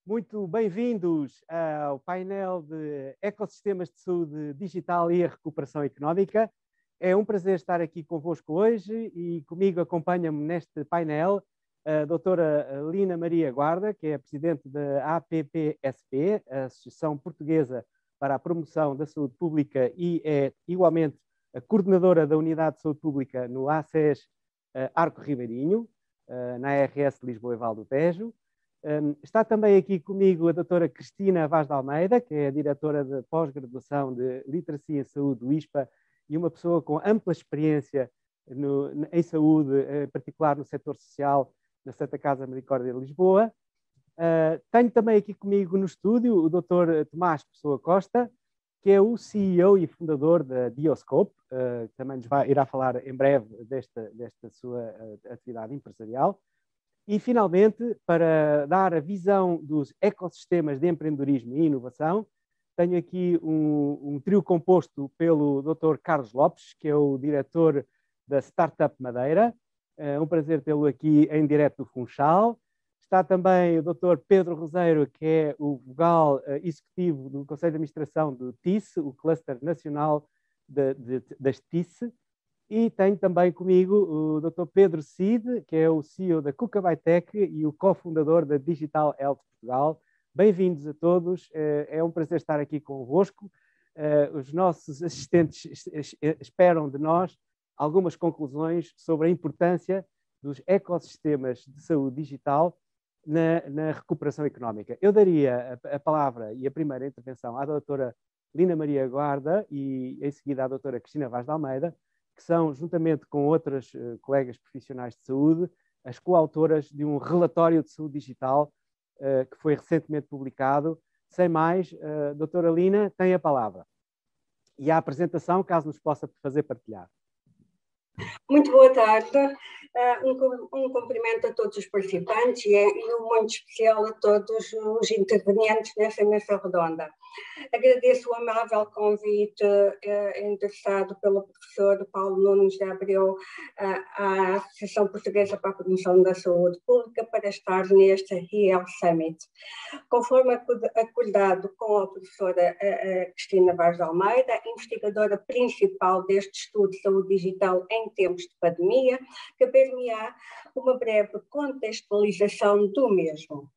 Muito bem-vindos ao painel de Ecossistemas de Saúde Digital e a Recuperação Económica. É um prazer estar aqui convosco hoje e comigo acompanha-me neste painel a doutora Lina Maria Guarda, que é a presidente da APPSP, a Associação Portuguesa para a Promoção da Saúde Pública, e é igualmente a coordenadora da Unidade de Saúde Pública no ACES Arco Ribeirinho, na ARS de Lisboa e Val do Tejo. Está também aqui comigo a doutora Cristina Vaz de Almeida, que é a diretora de pós-graduação de Literacia em Saúde do ISPA e uma pessoa com ampla experiência em saúde, em particular no setor social, na Santa Casa Misericórdia de Lisboa. Tenho também aqui comigo no estúdio o doutor Tomás Pessoa Costa, que é o CEO e fundador da Dioscope, que também nos irá falar em breve desta sua atividade empresarial. E, finalmente, para dar a visão dos ecossistemas de empreendedorismo e inovação, tenho aqui um trio composto pelo Dr. Carlos Lopes, que é o diretor da Startup Madeira. É um prazer tê-lo aqui em direto do Funchal. Está também o Dr. Pedro Roseiro, que é o vogal executivo do Conselho de Administração do TICE, o Cluster Nacional das TICE. E tenho também comigo o Dr. Pedro Cid, que é o CEO da Cucabytec e o cofundador da Digital Health Portugal. Bem-vindos a todos, é um prazer estar aqui convosco. Os nossos assistentes esperam de nós algumas conclusões sobre a importância dos ecossistemas de saúde digital na recuperação económica. Eu daria a palavra e a primeira intervenção à doutora Lina Maria Guarda e em seguida à doutora Cristina Vaz de Almeida, que são, juntamente com outras colegas profissionais de saúde, as coautoras de um relatório de saúde digital que foi recentemente publicado. Sem mais, doutora Lina, tem a palavra. E a apresentação, caso nos possa fazer partilhar. Muito boa tarde, um cumprimento a todos os participantes e um muito especial a todos os intervenientes nessa mesa redonda. Agradeço o amável convite endereçado pelo professor Paulo Nunes de Abreu à Associação Portuguesa para a Promoção da Saúde Pública para estar neste Health Summit. Conforme acordado com a professora Cristina Vaz de Almeida, investigadora principal deste estudo de saúde digital em tempos de pandemia, caber-me-á uma breve contextualização do mesmo.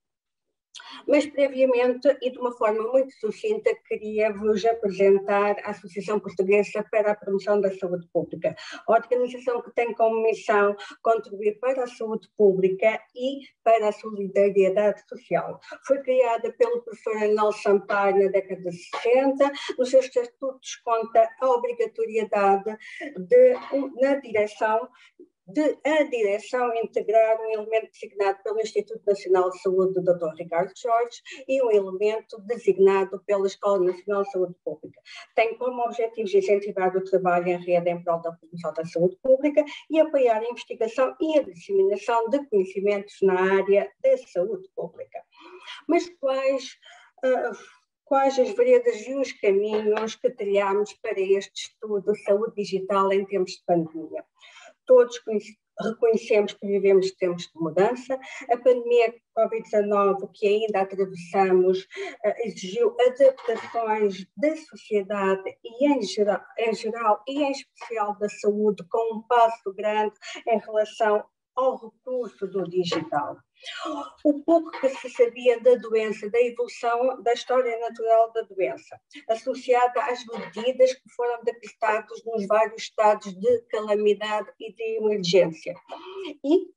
Mas, previamente, e de uma forma muito sucinta, queria-vos apresentar a Associação Portuguesa para a Promoção da Saúde Pública, a organização que tem como missão contribuir para a saúde pública e para a solidariedade social. Foi criada pelo professor Arnaldo Sampaio na década de 60, nos seus estatutos conta a obrigatoriedade na direção integrar um elemento designado pelo Instituto Nacional de Saúde do Dr. Ricardo Jorge e um elemento designado pela Escola Nacional de Saúde Pública. Tem como objetivos incentivar o trabalho em rede em prol da promoção da saúde pública e apoiar a investigação e a disseminação de conhecimentos na área da saúde pública. Mas quais as veredas e os caminhos que trilhamos para este estudo de saúde digital em tempos de pandemia? Todos reconhecemos que vivemos tempos de mudança. A pandemia Covid-19, que ainda atravessamos, exigiu adaptações da sociedade e em geral e em especial da saúde, com um passo grande em relação ao recurso do digital. O pouco que se sabia da doença, da evolução da história natural da doença, associada às medidas que foram decretadas nos vários estados de calamidade e de emergência, e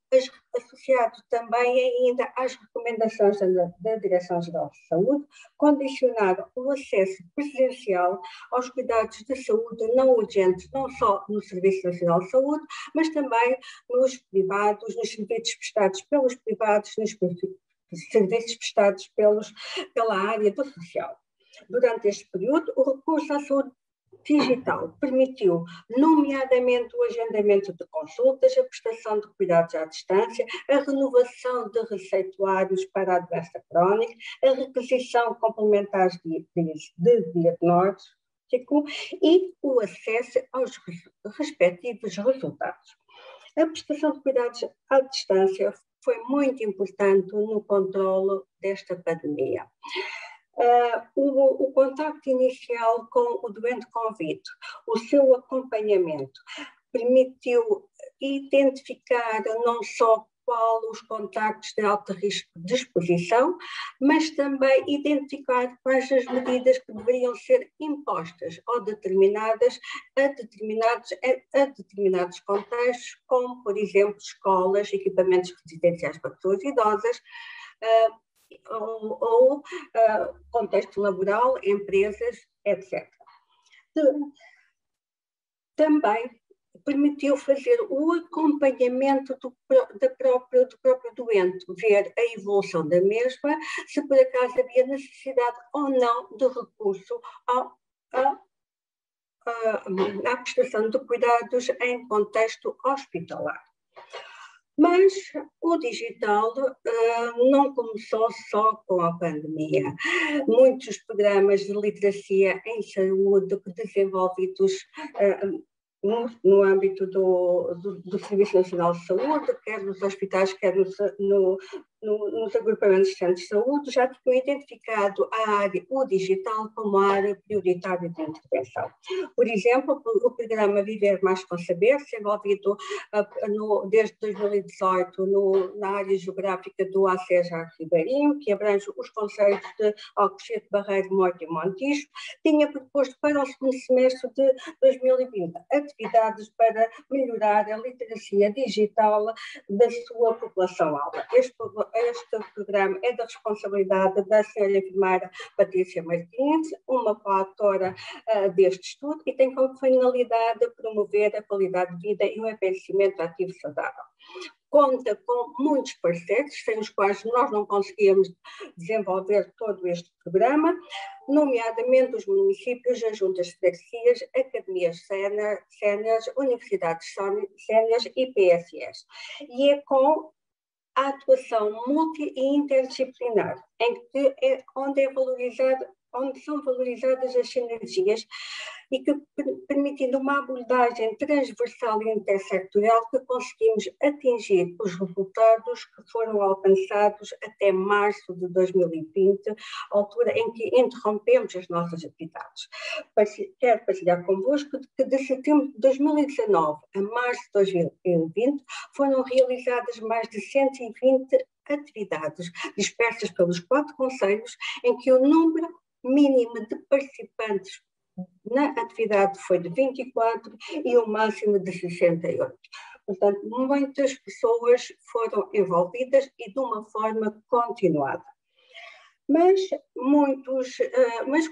associado também ainda às recomendações da Direção-Geral de Saúde, condicionaram o acesso presencial aos cuidados de saúde não urgentes, não só no Serviço Nacional de Saúde, mas também nos privados, nos serviços prestados pelos privados, nos serviços prestados pela área do social. Durante este período, o recurso à saúde digital permitiu, nomeadamente, o agendamento de consultas, a prestação de cuidados à distância, a renovação de receituários para a doença crónica, a requisição complementar de diagnóstico e o acesso aos respectivos resultados. A prestação de cuidados à distância foi muito importante no controlo desta pandemia. O contacto inicial com o doente Covid, o seu acompanhamento, permitiu identificar não só qual os contactos de alto risco de exposição, mas também identificar quais as medidas que deveriam ser impostas ou determinadas a determinados contextos, como, por exemplo, escolas, equipamentos residenciais para pessoas idosas, ou contexto laboral, empresas, etc. Também permitiu fazer o acompanhamento do próprio doente, ver a evolução da mesma, se por acaso havia necessidade ou não de recurso à prestação de cuidados em contexto hospitalar. Mas o digital não começou só com a pandemia. Muitos programas de literacia em saúde desenvolvidos no âmbito do Serviço Nacional de Saúde, quer nos hospitais, quer nos agrupamentos de centros de saúde, já tinham identificado o digital como a área prioritária de intervenção. Por exemplo, o programa Viver Mais com Saber, desenvolvido desde 2018 na área geográfica do Aceja Ribeirinho, que abrange os concelhos de Alcochete, Barreiro, Moita e Montijo, tinha proposto para o segundo semestre de 2020 atividades para melhorar a literacia digital da sua população-alvo. Este programa é da responsabilidade da senhora enfermeira Patrícia Martins, uma coautora deste estudo, e tem como finalidade promover a qualidade de vida e o envelhecimento ativo saudável. Conta com muitos parceiros, sem os quais nós não conseguíamos desenvolver todo este programa, nomeadamente os municípios, as juntas de freguesias, academias séniores, universidades séniores e PSS. E é com a atuação multi e interdisciplinar, onde são valorizadas as sinergias e que, permitindo uma abordagem transversal e intersectorial, que conseguimos atingir os resultados que foram alcançados até março de 2020, altura em que interrompemos as nossas atividades. Quero partilhar convosco que de setembro de 2019 a março de 2020 foram realizadas mais de 120 atividades dispersas pelos 4 concelhos, em que o número mínimo de participantes na atividade foi de 24 e o máximo de 68. Portanto, muitas pessoas foram envolvidas e de uma forma continuada. Mas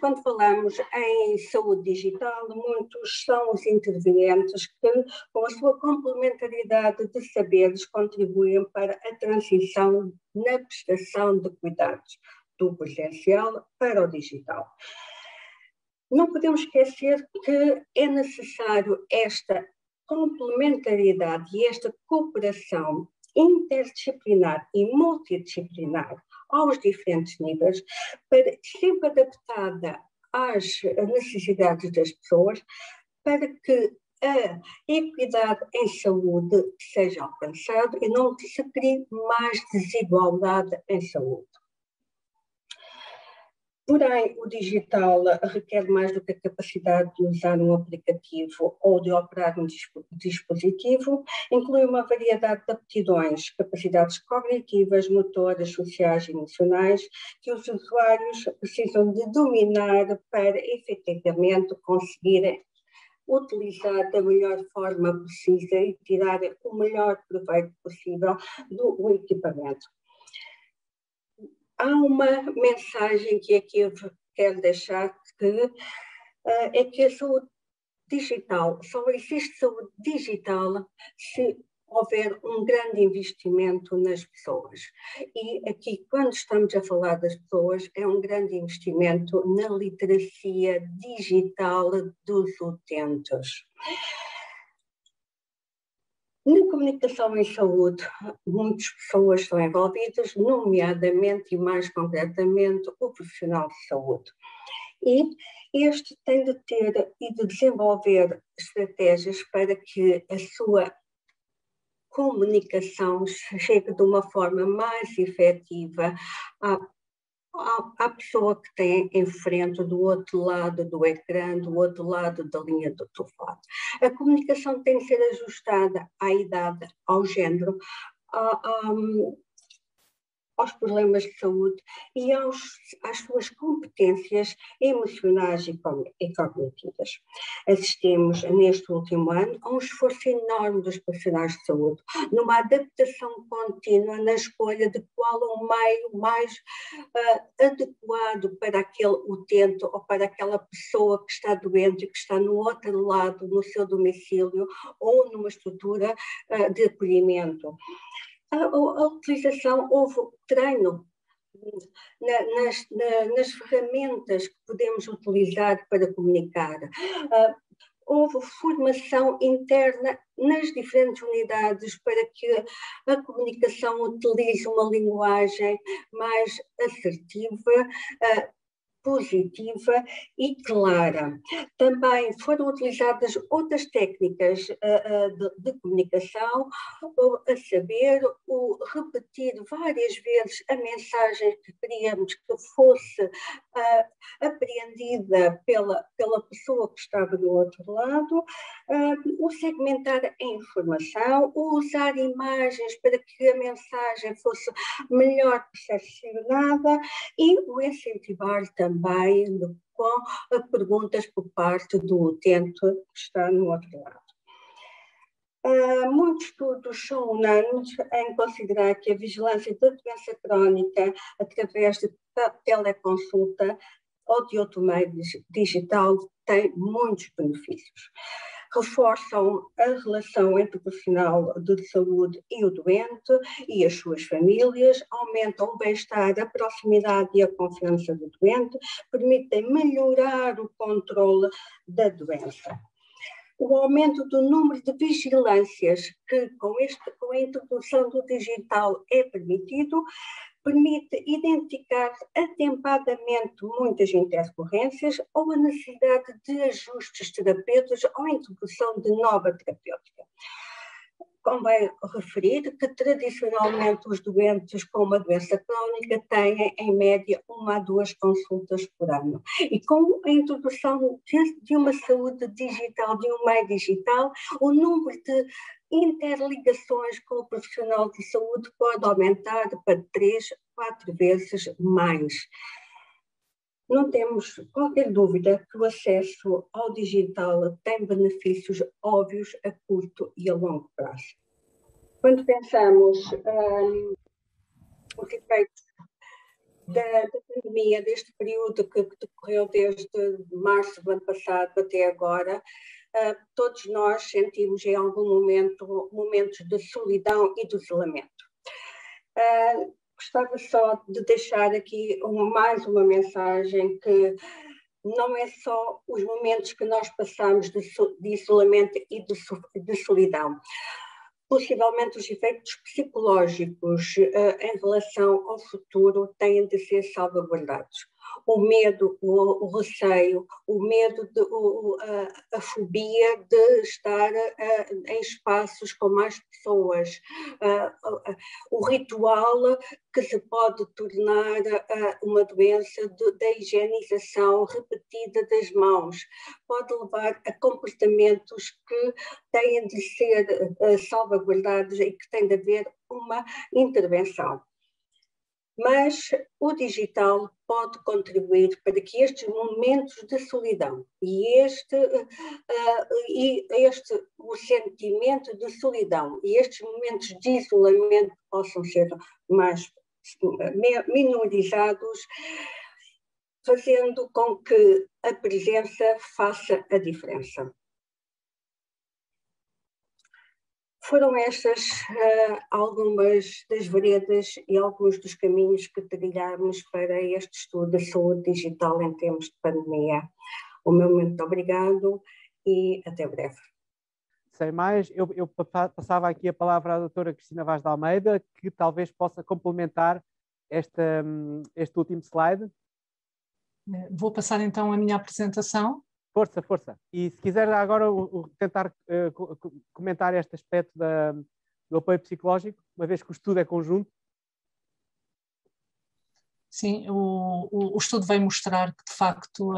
quando falamos em saúde digital, muitos são os intervenientes que, com a sua complementaridade de saberes, contribuem para a transição na prestação de cuidados do presencial para o digital. Não podemos esquecer que é necessário esta complementariedade e esta cooperação interdisciplinar e multidisciplinar aos diferentes níveis, sempre adaptada às necessidades das pessoas, para que a equidade em saúde seja alcançada e não se crie mais desigualdade em saúde. Porém, o digital requer mais do que a capacidade de usar um aplicativo ou de operar um dispositivo, inclui uma variedade de aptidões, capacidades cognitivas, motoras, sociais e emocionais que os usuários precisam de dominar para efetivamente conseguirem utilizar da melhor forma possível e tirar o melhor proveito possível do equipamento. Há uma mensagem que aqui eu quero deixar, que é que a saúde digital, só existe saúde digital se houver um grande investimento nas pessoas. E aqui, quando estamos a falar das pessoas, é um grande investimento na literacia digital dos utentes. Na comunicação em saúde, muitas pessoas estão envolvidas, nomeadamente e mais concretamente o profissional de saúde. E este tem de ter e de desenvolver estratégias para que a sua comunicação chegue de uma forma mais efetiva à pessoa que tem em frente, do outro lado do ecrã, do outro lado da linha do telefone. A comunicação tem que ser ajustada à idade, ao género, aos problemas de saúde e às suas competências emocionais e cognitivas. Assistimos, neste último ano, a um esforço enorme dos profissionais de saúde, numa adaptação contínua na escolha de qual o meio mais adequado para aquele utente ou para aquela pessoa que está doente e que está no outro lado, no seu domicílio ou numa estrutura de acolhimento. A utilização, houve treino nas ferramentas que podemos utilizar para comunicar. Houve formação interna nas diferentes unidades para que a comunicação utilize uma linguagem mais assertiva, positiva e clara. Também foram utilizadas outras técnicas de comunicação, a saber, o repetir várias vezes a mensagem que queríamos que fosse apreendida pela pessoa que estava do outro lado, o segmentar a informação, o usar imagens para que a mensagem fosse melhor percepcionada e o incentivar também com perguntas por parte do utente que está no outro lado. Muitos estudos são unânimes em considerar que a vigilância da doença crónica através de teleconsulta ou de outro meio digital tem muitos benefícios. Reforçam a relação entre o profissional de saúde e o doente e as suas famílias, aumentam o bem-estar, a proximidade e a confiança do doente, permitem melhorar o controle da doença. O aumento do número de vigilâncias que com a introdução do digital é permitido, permite identificar atempadamente muitas intercorrências ou a necessidade de ajustes terapêuticos ou a introdução de nova terapêutica. Convém referir que tradicionalmente os doentes com uma doença crónica têm em média 1 a 2 consultas por ano. E com a introdução de uma saúde digital, de um meio digital, o número de interligações com o profissional de saúde pode aumentar para 3, 4 vezes mais. Não temos qualquer dúvida que o acesso ao digital tem benefícios óbvios a curto e a longo prazo. Quando pensamos os efeitos da pandemia, deste período que decorreu desde março do ano passado até agora, todos nós sentimos em algum momento momentos de solidão e de isolamento. Gostava só de deixar aqui mais uma mensagem que não é só os momentos que nós passamos de isolamento e de solidão. Possivelmente os efeitos psicológicos em relação ao futuro têm de ser salvaguardados. O medo, o receio, o medo, a fobia de estar em espaços com mais pessoas, o ritual que se pode tornar uma doença da higienização repetida das mãos, pode levar a comportamentos que têm de ser salvaguardados e que tem de haver uma intervenção. Mas o digital pode contribuir para que estes momentos de solidão o sentimento de solidão e estes momentos de isolamento possam ser mais minorizados, fazendo com que a presença faça a diferença. Foram estas algumas das veredas e alguns dos caminhos que trilhámos para este estudo da saúde digital em tempos de pandemia. O meu muito obrigado e até breve. Sem mais, eu passava aqui a palavra à doutora Cristina Vaz de Almeida, que talvez possa complementar este último slide. Vou passar então a minha apresentação. Força, força. E se quiser agora tentar comentar este aspecto do apoio psicológico, uma vez que o estudo é conjunto? Sim, o estudo vai mostrar que, de facto,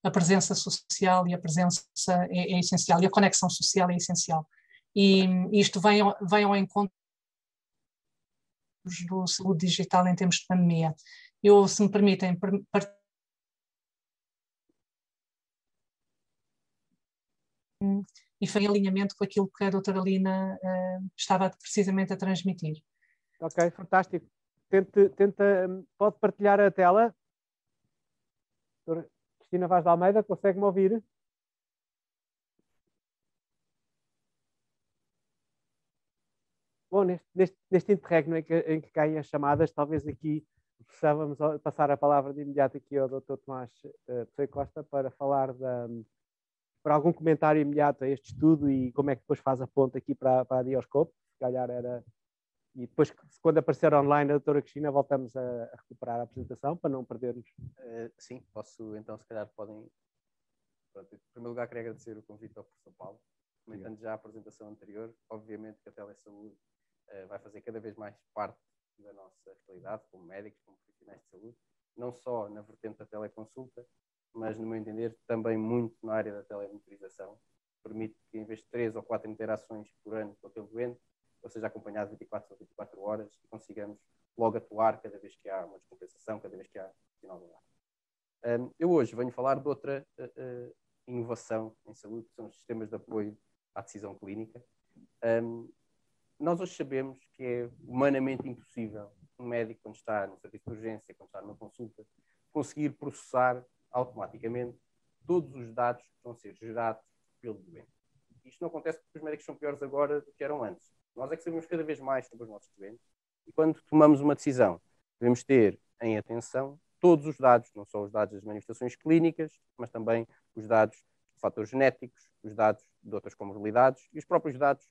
a presença social e a presença é essencial, e a conexão social é essencial. E isto vem ao encontro do saúde digital em tempos de pandemia. Eu, se me permitem, e foi em alinhamento com aquilo que a doutora Lina estava precisamente a transmitir. Ok, fantástico. Pode partilhar a tela? Doutora Cristina Vaz de Almeida, consegue-me ouvir? Bom, neste interregno em que caem as chamadas, talvez aqui precisávamos passar a palavra de imediato aqui ao Dr. Tomás Pessoa Costa para falar para algum comentário imediato a este estudo e como é que depois faz a ponte aqui para a Dioscope. Se calhar era... E depois, quando aparecer online a doutora Cristina, voltamos a recuperar a apresentação para não perdermos. Sim, posso, então, se calhar podem... Pronto, em primeiro lugar, queria agradecer o convite ao professor Paulo. Comentando já a apresentação anterior, obviamente que a telesaúde vai fazer cada vez mais parte da nossa realidade, como médicos, como profissionais de saúde, não só na vertente da teleconsulta, mas, no meu entender, também muito na área da telemonitorização. Permite que, em vez de 3 ou 4 interações por ano com aquele doente, ou seja acompanhado 24 ou 24 horas, e consigamos logo atuar cada vez que há uma descompensação, cada vez que há sinal de alarme. Eu hoje venho falar de outra inovação em saúde, que são os sistemas de apoio à decisão clínica. Nós hoje sabemos que é humanamente impossível um médico, quando está no serviço de urgência, quando está numa consulta, conseguir processar automaticamente todos os dados que vão ser gerados pelo doente. Isto não acontece porque os médicos são piores agora do que eram antes. Nós é que sabemos cada vez mais sobre os nossos doentes e quando tomamos uma decisão, devemos ter em atenção todos os dados, não só os dados das manifestações clínicas, mas também os dados de fatores genéticos, os dados de outras comorbilidades e os próprios dados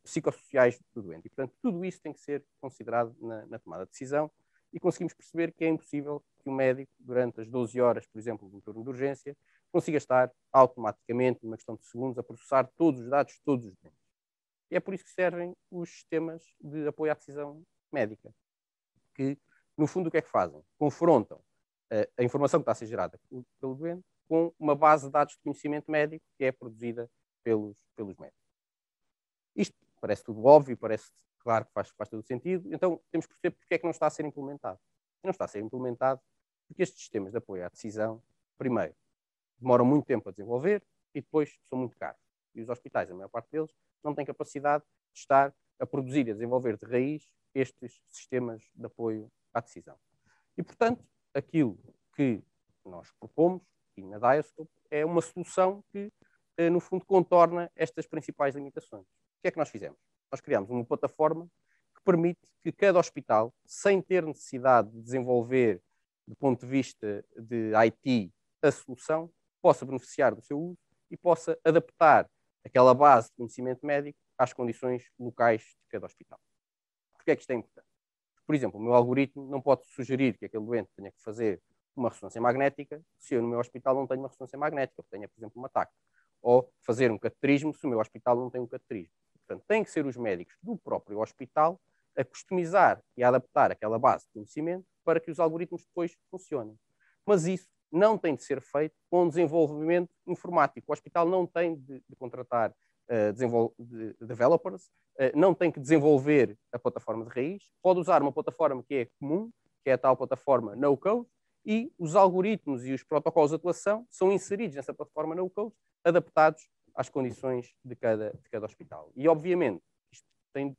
psicossociais do doente. E, portanto, tudo isso tem que ser considerado na tomada de decisão e conseguimos perceber que é impossível que o médico, durante as 12 horas, por exemplo, do turno de urgência, consiga estar automaticamente, numa questão de segundos, a processar todos os dados de todos os doentes. E é por isso que servem os sistemas de apoio à decisão médica, que, no fundo, o que é que fazem? Confrontam a informação que está a ser gerada pelo doente com uma base de dados de conhecimento médico que é produzida pelos médicos. Isto parece tudo óbvio, parece claro que faz todo o sentido, então temos que perceber porque é que não está a ser implementado. E não está a ser implementado porque estes sistemas de apoio à decisão, primeiro, demoram muito tempo a desenvolver e depois são muito caros. E os hospitais, a maior parte deles, não têm capacidade de estar a produzir e a desenvolver de raiz estes sistemas de apoio à decisão. E, portanto, aquilo que nós propomos aqui na Dioscope é uma solução que, no fundo, contorna estas principais limitações. O que é que nós fizemos? Nós criamos uma plataforma que permite que cada hospital, sem ter necessidade de desenvolver, do ponto de vista de IT, a solução, possa beneficiar do seu uso e possa adaptar aquela base de conhecimento médico às condições locais de cada hospital. Porquê é que isto é importante? Por exemplo, o meu algoritmo não pode sugerir que aquele doente tenha que fazer uma ressonância magnética se eu no meu hospital não tenho uma ressonância magnética, ou tenha, por exemplo, uma TAC. Ou fazer um cateterismo se o meu hospital não tem um cateterismo. Portanto, têm que ser os médicos do próprio hospital a customizar e a adaptar aquela base de conhecimento para que os algoritmos depois funcionem. Mas isso não tem de ser feito com desenvolvimento informático. O hospital não tem de contratar developers, não tem que desenvolver a plataforma de raiz, pode usar uma plataforma que é comum, que é a tal plataforma no-code, e os algoritmos e os protocolos de atuação são inseridos nessa plataforma no-code, adaptados às condições de cada hospital. E, obviamente, isto tem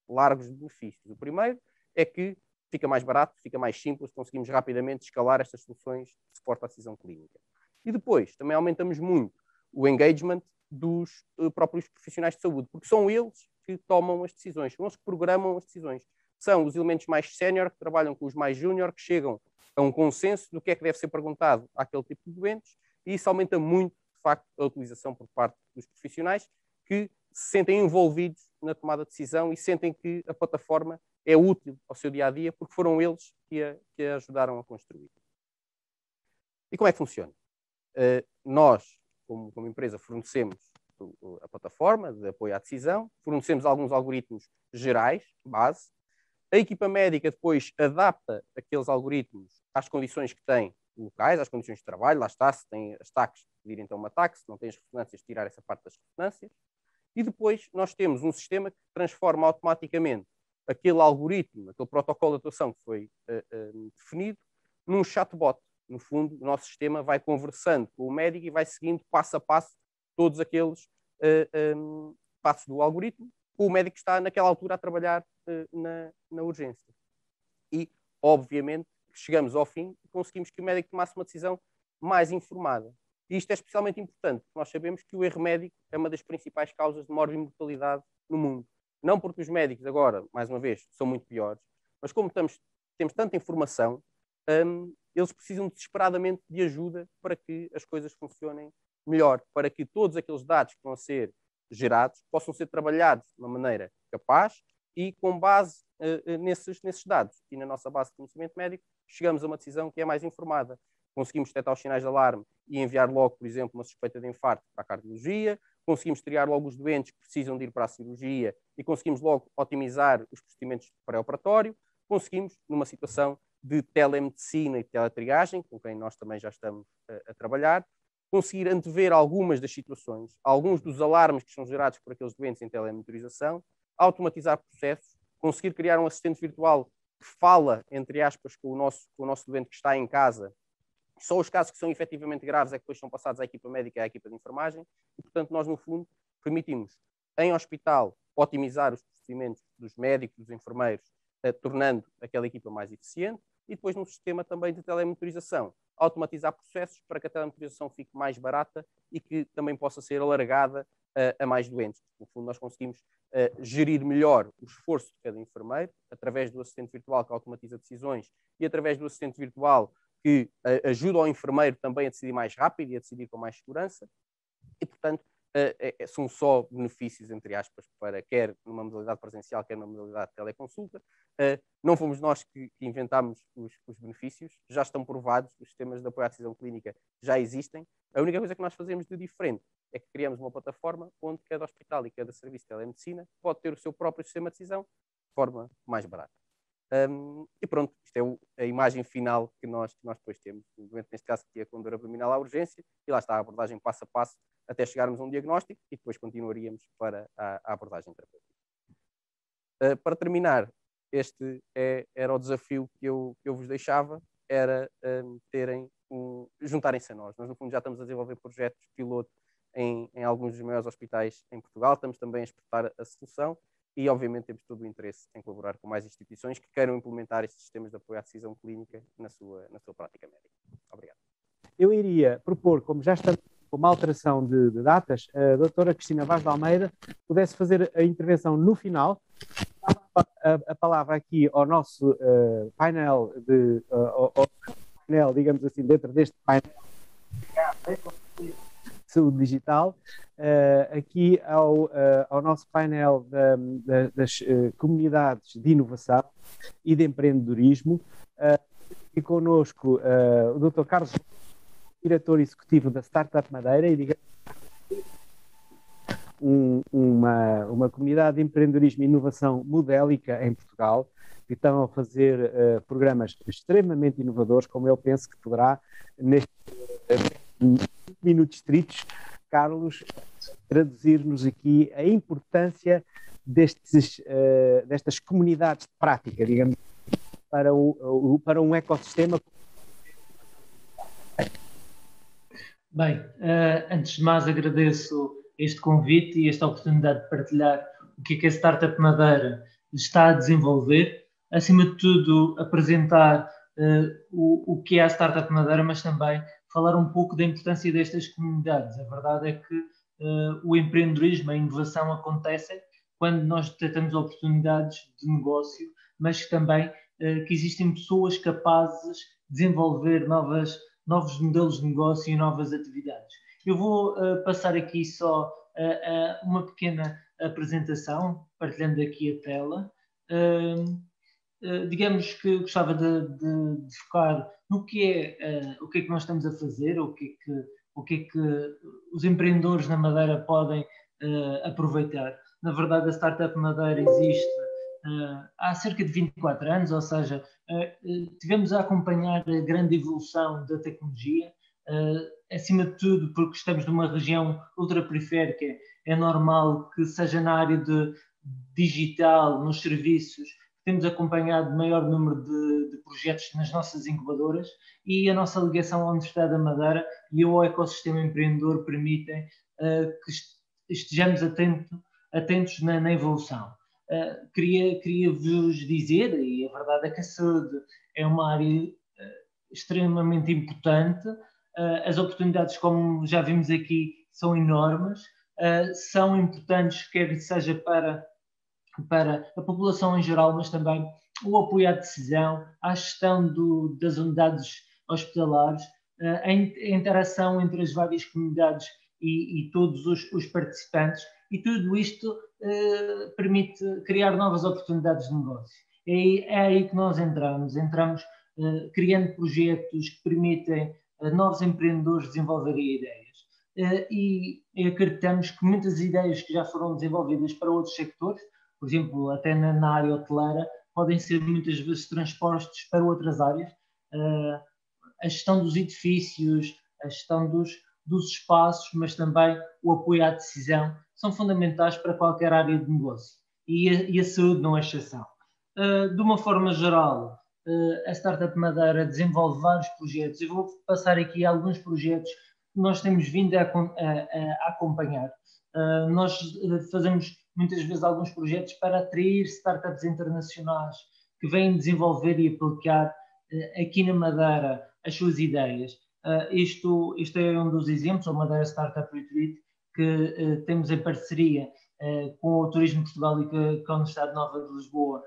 largos benefícios. O primeiro é que fica mais barato, fica mais simples, conseguimos rapidamente escalar estas soluções de suporte à decisão clínica. E depois, também aumentamos muito o engagement dos próprios profissionais de saúde, porque são eles que tomam as decisões, são eles que programam as decisões. São os elementos mais sénior que trabalham com os mais júnior, que chegam a um consenso do que é que deve ser perguntado àquele tipo de doentes, e isso aumenta muito, de facto, a utilização por parte dos profissionais que se sentem envolvidos na tomada de decisão e sentem que a plataforma é útil ao seu dia-a-dia, porque foram eles que a ajudaram a construir. E como é que funciona? Nós, como empresa, fornecemos portanto, a plataforma de apoio à decisão, fornecemos alguns algoritmos gerais, base. A equipa médica depois adapta aqueles algoritmos às condições que tem locais, às condições de trabalho, lá está, se tem as TACs, pedir então uma TAC, se não tem as ressonâncias, tirar essa parte das ressonâncias. E depois nós temos um sistema que transforma automaticamente aquele algoritmo, aquele protocolo de atuação que foi definido, num chatbot. No fundo, o nosso sistema vai conversando com o médico e vai seguindo passo a passo todos aqueles passos do algoritmo. O médico está naquela altura a trabalhar na urgência. E, obviamente, chegamos ao fim e conseguimos que o médico tomasse uma decisão mais informada. E isto é especialmente importante, porque nós sabemos que o erro médico é uma das principais causas de morbi-mortalidade no mundo. Não porque os médicos agora, mais uma vez, são muito piores, mas como temos tanta informação, eles precisam desesperadamente de ajuda para que as coisas funcionem melhor, para que todos aqueles dados que vão ser gerados possam ser trabalhados de uma maneira capaz e com base nesses dados. E na nossa base de conhecimento médico, chegamos a uma decisão que é mais informada. Conseguimos detectar os sinais de alarme e enviar logo, por exemplo, uma suspeita de infarto para a cardiologia, conseguimos triar logo os doentes que precisam de ir para a cirurgia e conseguimos logo otimizar os procedimentos pré-operatório, conseguimos, numa situação de telemedicina e teletriagem, com quem nós também já estamos a trabalhar, conseguir antever algumas das situações, alguns dos alarmes que são gerados por aqueles doentes em telemonitorização, automatizar processos, conseguir criar um assistente virtual que fala, entre aspas, com o nosso doente que está em casa. Só os casos que são efetivamente graves é que depois são passados à equipa médica e à equipa de enfermagem e, portanto, nós, no fundo, permitimos, em hospital, otimizar os procedimentos dos médicos, dos enfermeiros, tornando aquela equipa mais eficiente e depois no sistema também de telemonitorização, automatizar processos para que a telemonitorização fique mais barata e que também possa ser alargada a mais doentes. No fundo, nós conseguimos gerir melhor o esforço de cada enfermeiro através do assistente virtual que automatiza decisões e através do assistente virtual que ajuda o enfermeiro também a decidir mais rápido e a decidir com mais segurança. E, portanto, são só benefícios, entre aspas, para quer numa modalidade presencial, quer numa modalidade de teleconsulta. Não fomos nós que inventámos os benefícios, já estão provados, os sistemas de apoio à decisão clínica já existem. A única coisa que nós fazemos de diferente é que criamos uma plataforma onde cada hospital e cada serviço de telemedicina pode ter o seu próprio sistema de decisão de forma mais barata. E pronto, isto é a imagem final que nós depois temos. Neste caso aqui a condora abdominal à urgência e lá está a abordagem passo a passo até chegarmos a um diagnóstico e depois continuaríamos para a abordagem terapêutica. Para terminar, este era o desafio que eu vos deixava, era juntarem-se a nós. Nós, no fundo, já estamos a desenvolver projetos piloto em alguns dos maiores hospitais em Portugal, estamos também a exportar a solução e, obviamente, temos todo o interesse em colaborar com mais instituições que queiram implementar estes sistemas de apoio à decisão clínica na sua prática médica. Obrigado. Eu iria propor, como já estamos com uma alteração de datas, a doutora Cristina Vaz de Almeida pudesse fazer a intervenção no final, a palavra aqui ao nosso painel, digamos assim, dentro deste painel de saúde digital, aqui ao nosso painel das comunidades de inovação e de empreendedorismo, e connosco o Dr. Carlos, diretor executivo da Startup Madeira, e digamos uma comunidade de empreendedorismo e inovação modélica em Portugal, que estão a fazer programas extremamente inovadores, como eu penso que poderá, nestes minutos estritos, Carlos, traduzir-nos aqui a importância destas comunidades de prática, digamos, para um ecossistema. Bem, antes de mais agradeço este convite e esta oportunidade de partilhar o que a Startup Madeira está a desenvolver. Acima de tudo, apresentar o que é a Startup Madeira, mas também falar um pouco da importância destas comunidades. A verdade é que o empreendedorismo, a inovação acontecem quando nós detectamos oportunidades de negócio, mas também que existem pessoas capazes de desenvolver novos modelos de negócio e novas atividades. Eu vou passar aqui só uma pequena apresentação, partilhando aqui a tela. Digamos que gostava de focar no que é o que nós estamos a fazer, o que o que é que os empreendedores na Madeira podem aproveitar. Na verdade, a Startup Madeira existe há cerca de 24 anos, ou seja, tivemos a acompanhar a grande evolução da tecnologia, acima de tudo porque estamos numa região ultraperiférica, é normal que seja na área de digital, nos serviços, temos acompanhado o maior número de projetos nas nossas incubadoras, e a nossa ligação à Universidade da Madeira e ao ecossistema empreendedor permitem que estejamos atentos na evolução. Queria-vos dizer, e a verdade é que a saúde é uma área extremamente importante, as oportunidades, como já vimos aqui, são enormes, são importantes, quer seja para a população em geral, mas também o apoio à decisão, à gestão das unidades hospitalares, a interação entre as várias comunidades e todos os participantes, e tudo isto permite criar novas oportunidades de negócio. É aí que nós entramos criando projetos que permitem a novos empreendedores desenvolverem ideias. E acreditamos que muitas ideias que já foram desenvolvidas para outros sectores, por exemplo, até na área hoteleira, podem ser muitas vezes transpostos para outras áreas. A gestão dos edifícios, a gestão dos espaços, mas também o apoio à decisão, são fundamentais para qualquer área de negócio. E a saúde não é exceção. De uma forma geral, a Startup Madeira desenvolve vários projetos. Eu vou passar aqui alguns projetos que nós temos vindo a acompanhar. Nós fazemos muitas vezes alguns projetos para atrair startups internacionais que vêm desenvolver e aplicar aqui na Madeira as suas ideias. Isto é um dos exemplos, o Madeira Startup Retreat, que temos em parceria com o Turismo Portugal e com a Universidade Nova de Lisboa,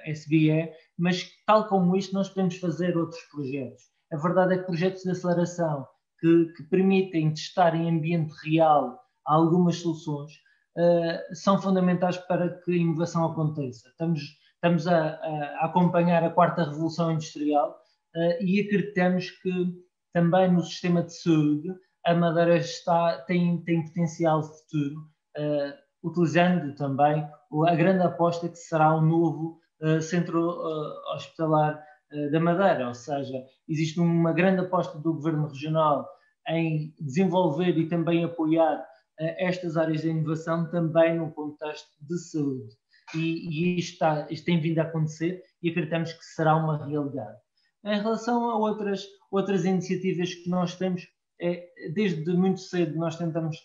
SBE, mas tal como isto nós podemos fazer outros projetos. A verdade é que projetos de aceleração que permitem testar em ambiente real algumas soluções são fundamentais para que a inovação aconteça. Estamos a acompanhar a 4ª Revolução Industrial e acreditamos que também no sistema de saúde a Madeira tem potencial futuro, utilizando também a grande aposta que será um novo centro hospitalar da Madeira, ou seja, existe uma grande aposta do Governo Regional em desenvolver e também apoiar estas áreas de inovação também no contexto de saúde. E isto tem vindo a acontecer e acreditamos que será uma realidade. Em relação a outras iniciativas que nós temos, desde muito cedo nós tentamos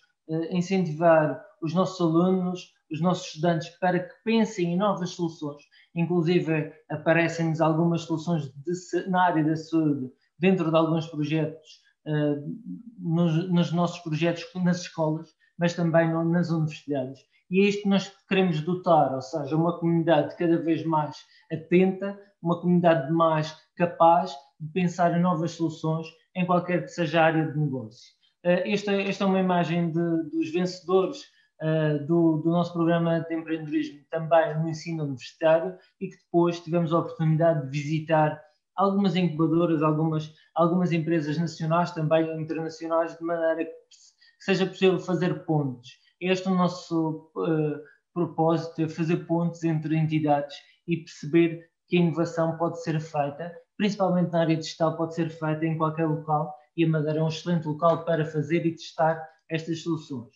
incentivar os nossos alunos, os nossos estudantes, para que pensem em novas soluções. Inclusive, aparecem-nos algumas soluções na área da saúde dentro de alguns projetos, nos nossos projetos nas escolas, mas também nas universidades. E é isto que nós queremos dotar, ou seja, uma comunidade cada vez mais atenta, uma comunidade mais capaz de pensar em novas soluções em qualquer que seja a área de negócio. Esta é uma imagem dos vencedores do nosso programa de empreendedorismo também no ensino universitário, e que depois tivemos a oportunidade de visitar algumas incubadoras, algumas empresas nacionais, também internacionais, de maneira que seja possível fazer pontes. Este é o nosso propósito, é fazer pontes entre entidades e perceber que a inovação pode ser feita, principalmente na área digital, pode ser feita em qualquer local, e a Madeira é um excelente local para fazer e testar estas soluções.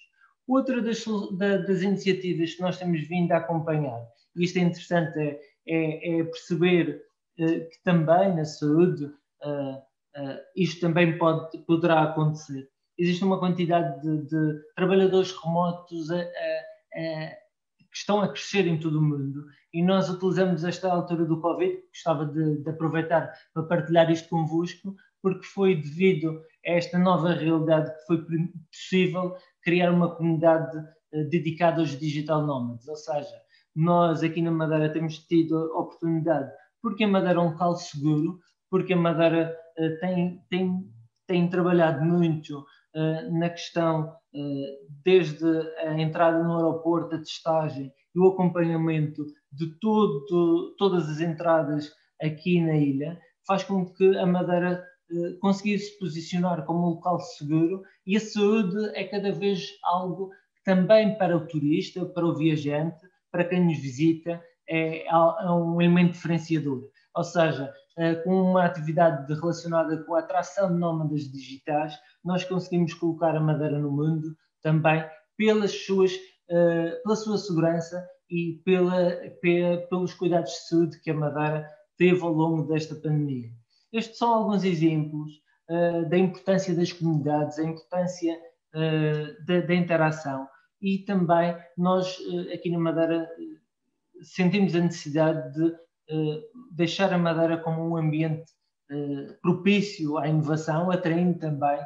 Outra das iniciativas que nós temos vindo a acompanhar, e isto é interessante, é perceber que também na saúde isto também poderá acontecer. Existe uma quantidade de trabalhadores remotos que estão a crescer em todo o mundo, e nós utilizamos esta altura do Covid, gostava de aproveitar para partilhar isto convosco, porque foi devido a esta nova realidade que foi possível criar uma comunidade dedicada aos digital nomads. Ou seja, nós aqui na Madeira temos tido a oportunidade, porque a Madeira é um local seguro, porque a Madeira tem trabalhado muito na questão, desde a entrada no aeroporto, a testagem e o acompanhamento de todas as entradas aqui na ilha, faz com que a Madeira conseguir se posicionar como um local seguro, e a saúde é cada vez algo que também para o turista, para o viajante, para quem nos visita, é um elemento diferenciador. Ou seja, com uma atividade relacionada com a atração de nómadas digitais, nós conseguimos colocar a Madeira no mundo também pela sua segurança e pelos cuidados de saúde que a Madeira teve ao longo desta pandemia. Estes são alguns exemplos da importância das comunidades, a importância da interação, e também nós aqui na Madeira sentimos a necessidade de deixar a Madeira como um ambiente propício à inovação, atraindo também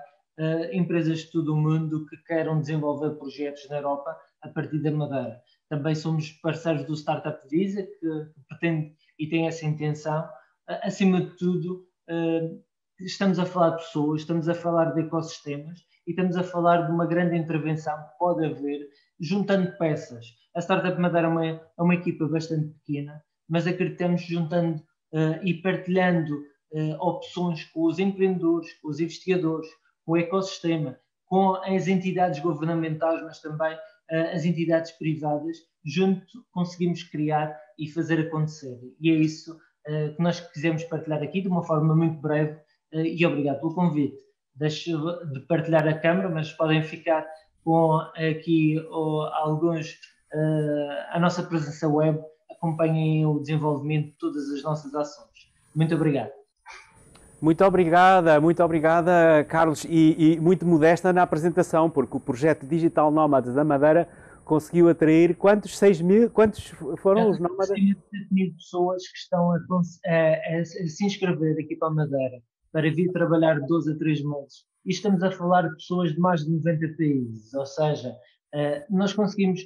empresas de todo o mundo que queiram desenvolver projetos na Europa a partir da Madeira. Também somos parceiros do Startup Visa, que pretende e tem essa intenção. Acima de tudo, estamos a falar de pessoas, estamos a falar de ecossistemas e estamos a falar de uma grande intervenção que pode haver juntando peças. A Startup Madeira é uma equipa bastante pequena, mas acreditamos juntando e partilhando opções com os empreendedores, com os investigadores, com o ecossistema, com as entidades governamentais, mas também as entidades privadas, junto conseguimos criar e fazer acontecer. E é isso que nós quisemos partilhar aqui de uma forma muito breve, e obrigado pelo convite. Deixo de partilhar a câmara, mas podem ficar com aqui alguns a nossa presença web, acompanhem o desenvolvimento de todas as nossas ações. Muito obrigado. Muito obrigada, Carlos, e muito modesta na apresentação, porque o projeto Digital Nómadas da Madeira conseguiu atrair quantos? 6 mil? Quantos foram os nómadas? 7 mil pessoas que estão a se inscrever aqui para a Madeira, para vir trabalhar 12 a 3 meses. E estamos a falar de pessoas de mais de 90 países, ou seja, nós conseguimos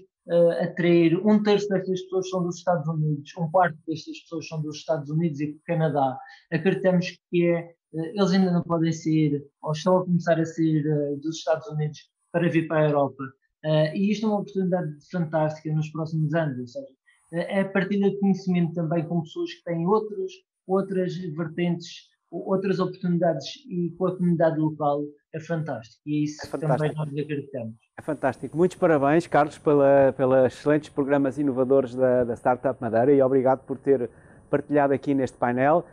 atrair 1/3 destas pessoas são dos Estados Unidos, 1/4 destas pessoas são dos Estados Unidos e do Canadá. Acreditamos que eles ainda não podem ser, ou estão a começar a ser dos Estados Unidos para vir para a Europa. E isto é uma oportunidade fantástica nos próximos anos, ou seja, é a partilha de conhecimento também com pessoas que têm outras vertentes, outras oportunidades, e com a comunidade local é fantástico, e é isso que também nós acreditamos. É fantástico. Muitos parabéns, Carlos, pelos excelentes programas inovadores da Startup Madeira, e obrigado por ter partilhado aqui neste painel.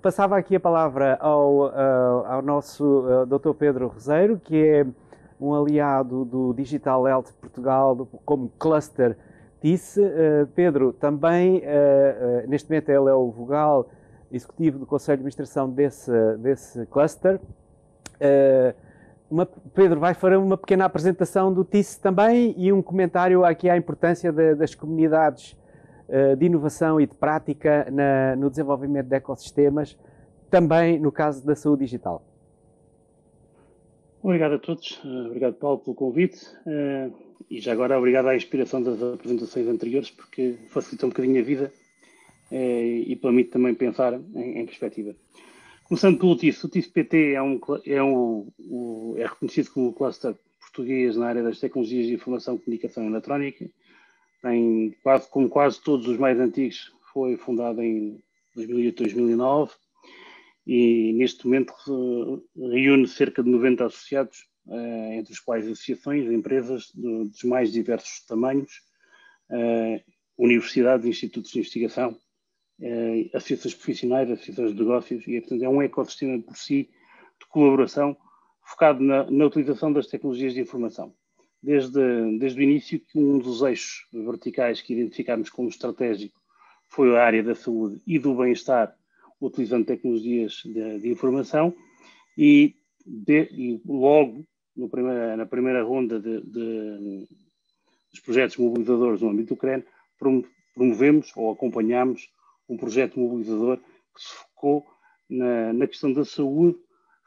Passava aqui a palavra ao nosso Dr. Pedro Roseiro, que é um aliado do Digital Health Portugal como cluster disse. Pedro, também, neste momento ele é o vogal executivo do Conselho de Administração desse cluster. Pedro vai fazer uma pequena apresentação do TIS também e um comentário aqui à importância das comunidades de inovação e de prática no desenvolvimento de ecossistemas, também no caso da saúde digital. Obrigado a todos. Obrigado, Paulo, pelo convite. E já agora, obrigado à inspiração das apresentações anteriores, porque facilita um bocadinho a vida e permite também pensar em perspectiva. Começando pelo TIS. O TIS-PT é reconhecido como o cluster português na área das tecnologias de informação, comunicação e eletrónica. Como quase todos os mais antigos, foi fundado em 2008-2009 e neste momento reúne cerca de 90 associados, entre os quais associações, empresas dos mais diversos tamanhos, universidades, institutos de investigação, associações profissionais, associações de negócios, e portanto é um ecossistema por si de colaboração focado na utilização das tecnologias de informação. Desde o início, que um dos eixos verticais que identificámos como estratégico foi a área da saúde e do bem-estar, utilizando tecnologias de informação, e logo na primeira ronda dos projetos mobilizadores no âmbito do CREN, promovemos ou acompanhamos um projeto mobilizador que se focou na questão da saúde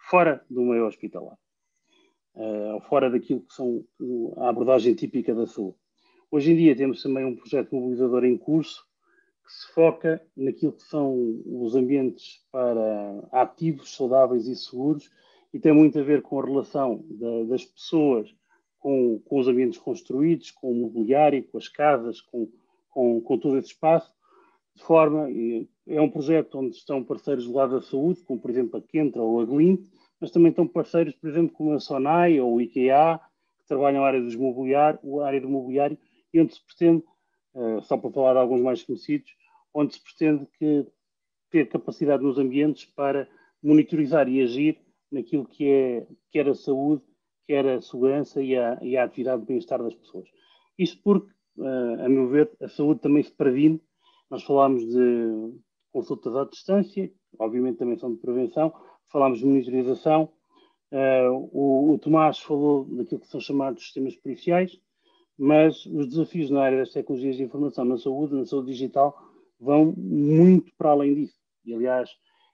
fora do meio hospitalar, fora daquilo que são a abordagem típica da saúde. Hoje em dia temos também um projeto mobilizador em curso que se foca naquilo que são os ambientes para ativos, saudáveis e seguros, e tem muito a ver com a relação das pessoas com os ambientes construídos, com o mobiliário, com as casas, com todo esse espaço, de forma, é um projeto onde estão parceiros do lado da saúde, como por exemplo a Kentra ou a Glint, mas também estão parceiros, por exemplo, como a Sonai ou o IKEA, que trabalham a área do mobiliário, e onde se pretende, só para falar de alguns mais conhecidos, onde se pretende ter capacidade nos ambientes para monitorizar e agir naquilo que é quer a saúde, quer a segurança e a atividade de bem-estar das pessoas. Isto porque, a meu ver, a saúde também se previne. Nós falámos de consultas à distância, obviamente também são de prevenção, falámos de monitorização, o Tomás falou daquilo que são chamados sistemas periciais, mas os desafios na área das tecnologias de informação na saúde digital, vão muito para além disso. E, aliás,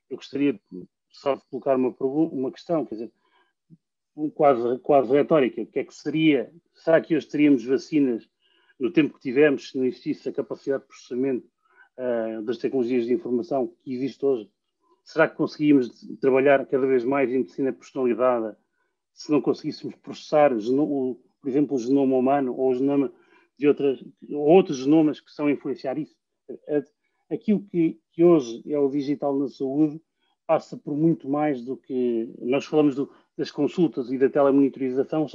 eu gostaria só de colocar uma questão, quer dizer, quase retórica. O que é que seria? Será que hoje teríamos vacinas no tempo que tivemos se não existisse a capacidade de processamento das tecnologias de informação que existe hoje? Será que conseguíamos trabalhar cada vez mais em medicina personalizada se não conseguíssemos processar, por exemplo, o genoma humano ou o genoma de outros genomas que estão a influenciar isso? Aquilo que hoje é o digital na saúde passa por muito mais do que... Nós falamos das consultas e da telemonitorização,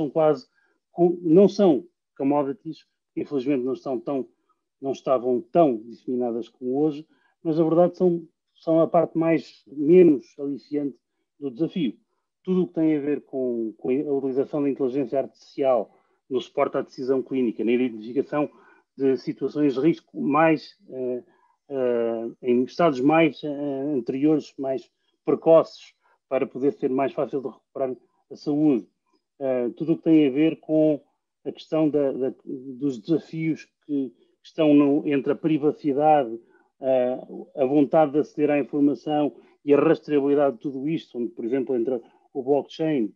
não são commodities, infelizmente não estavam tão disseminadas como hoje, mas a verdade são a parte menos aliciante do desafio. Tudo o que tem a ver com a utilização da inteligência artificial no suporte à decisão clínica, na identificação de situações de risco em estados mais anteriores, mais precoces, para poder ser mais fácil de recuperar a saúde. Tudo o que tem a ver com a questão dos desafios que estão entre a privacidade, a vontade de aceder à informação e a rastreabilidade de tudo isto, onde, por exemplo, entra o blockchain,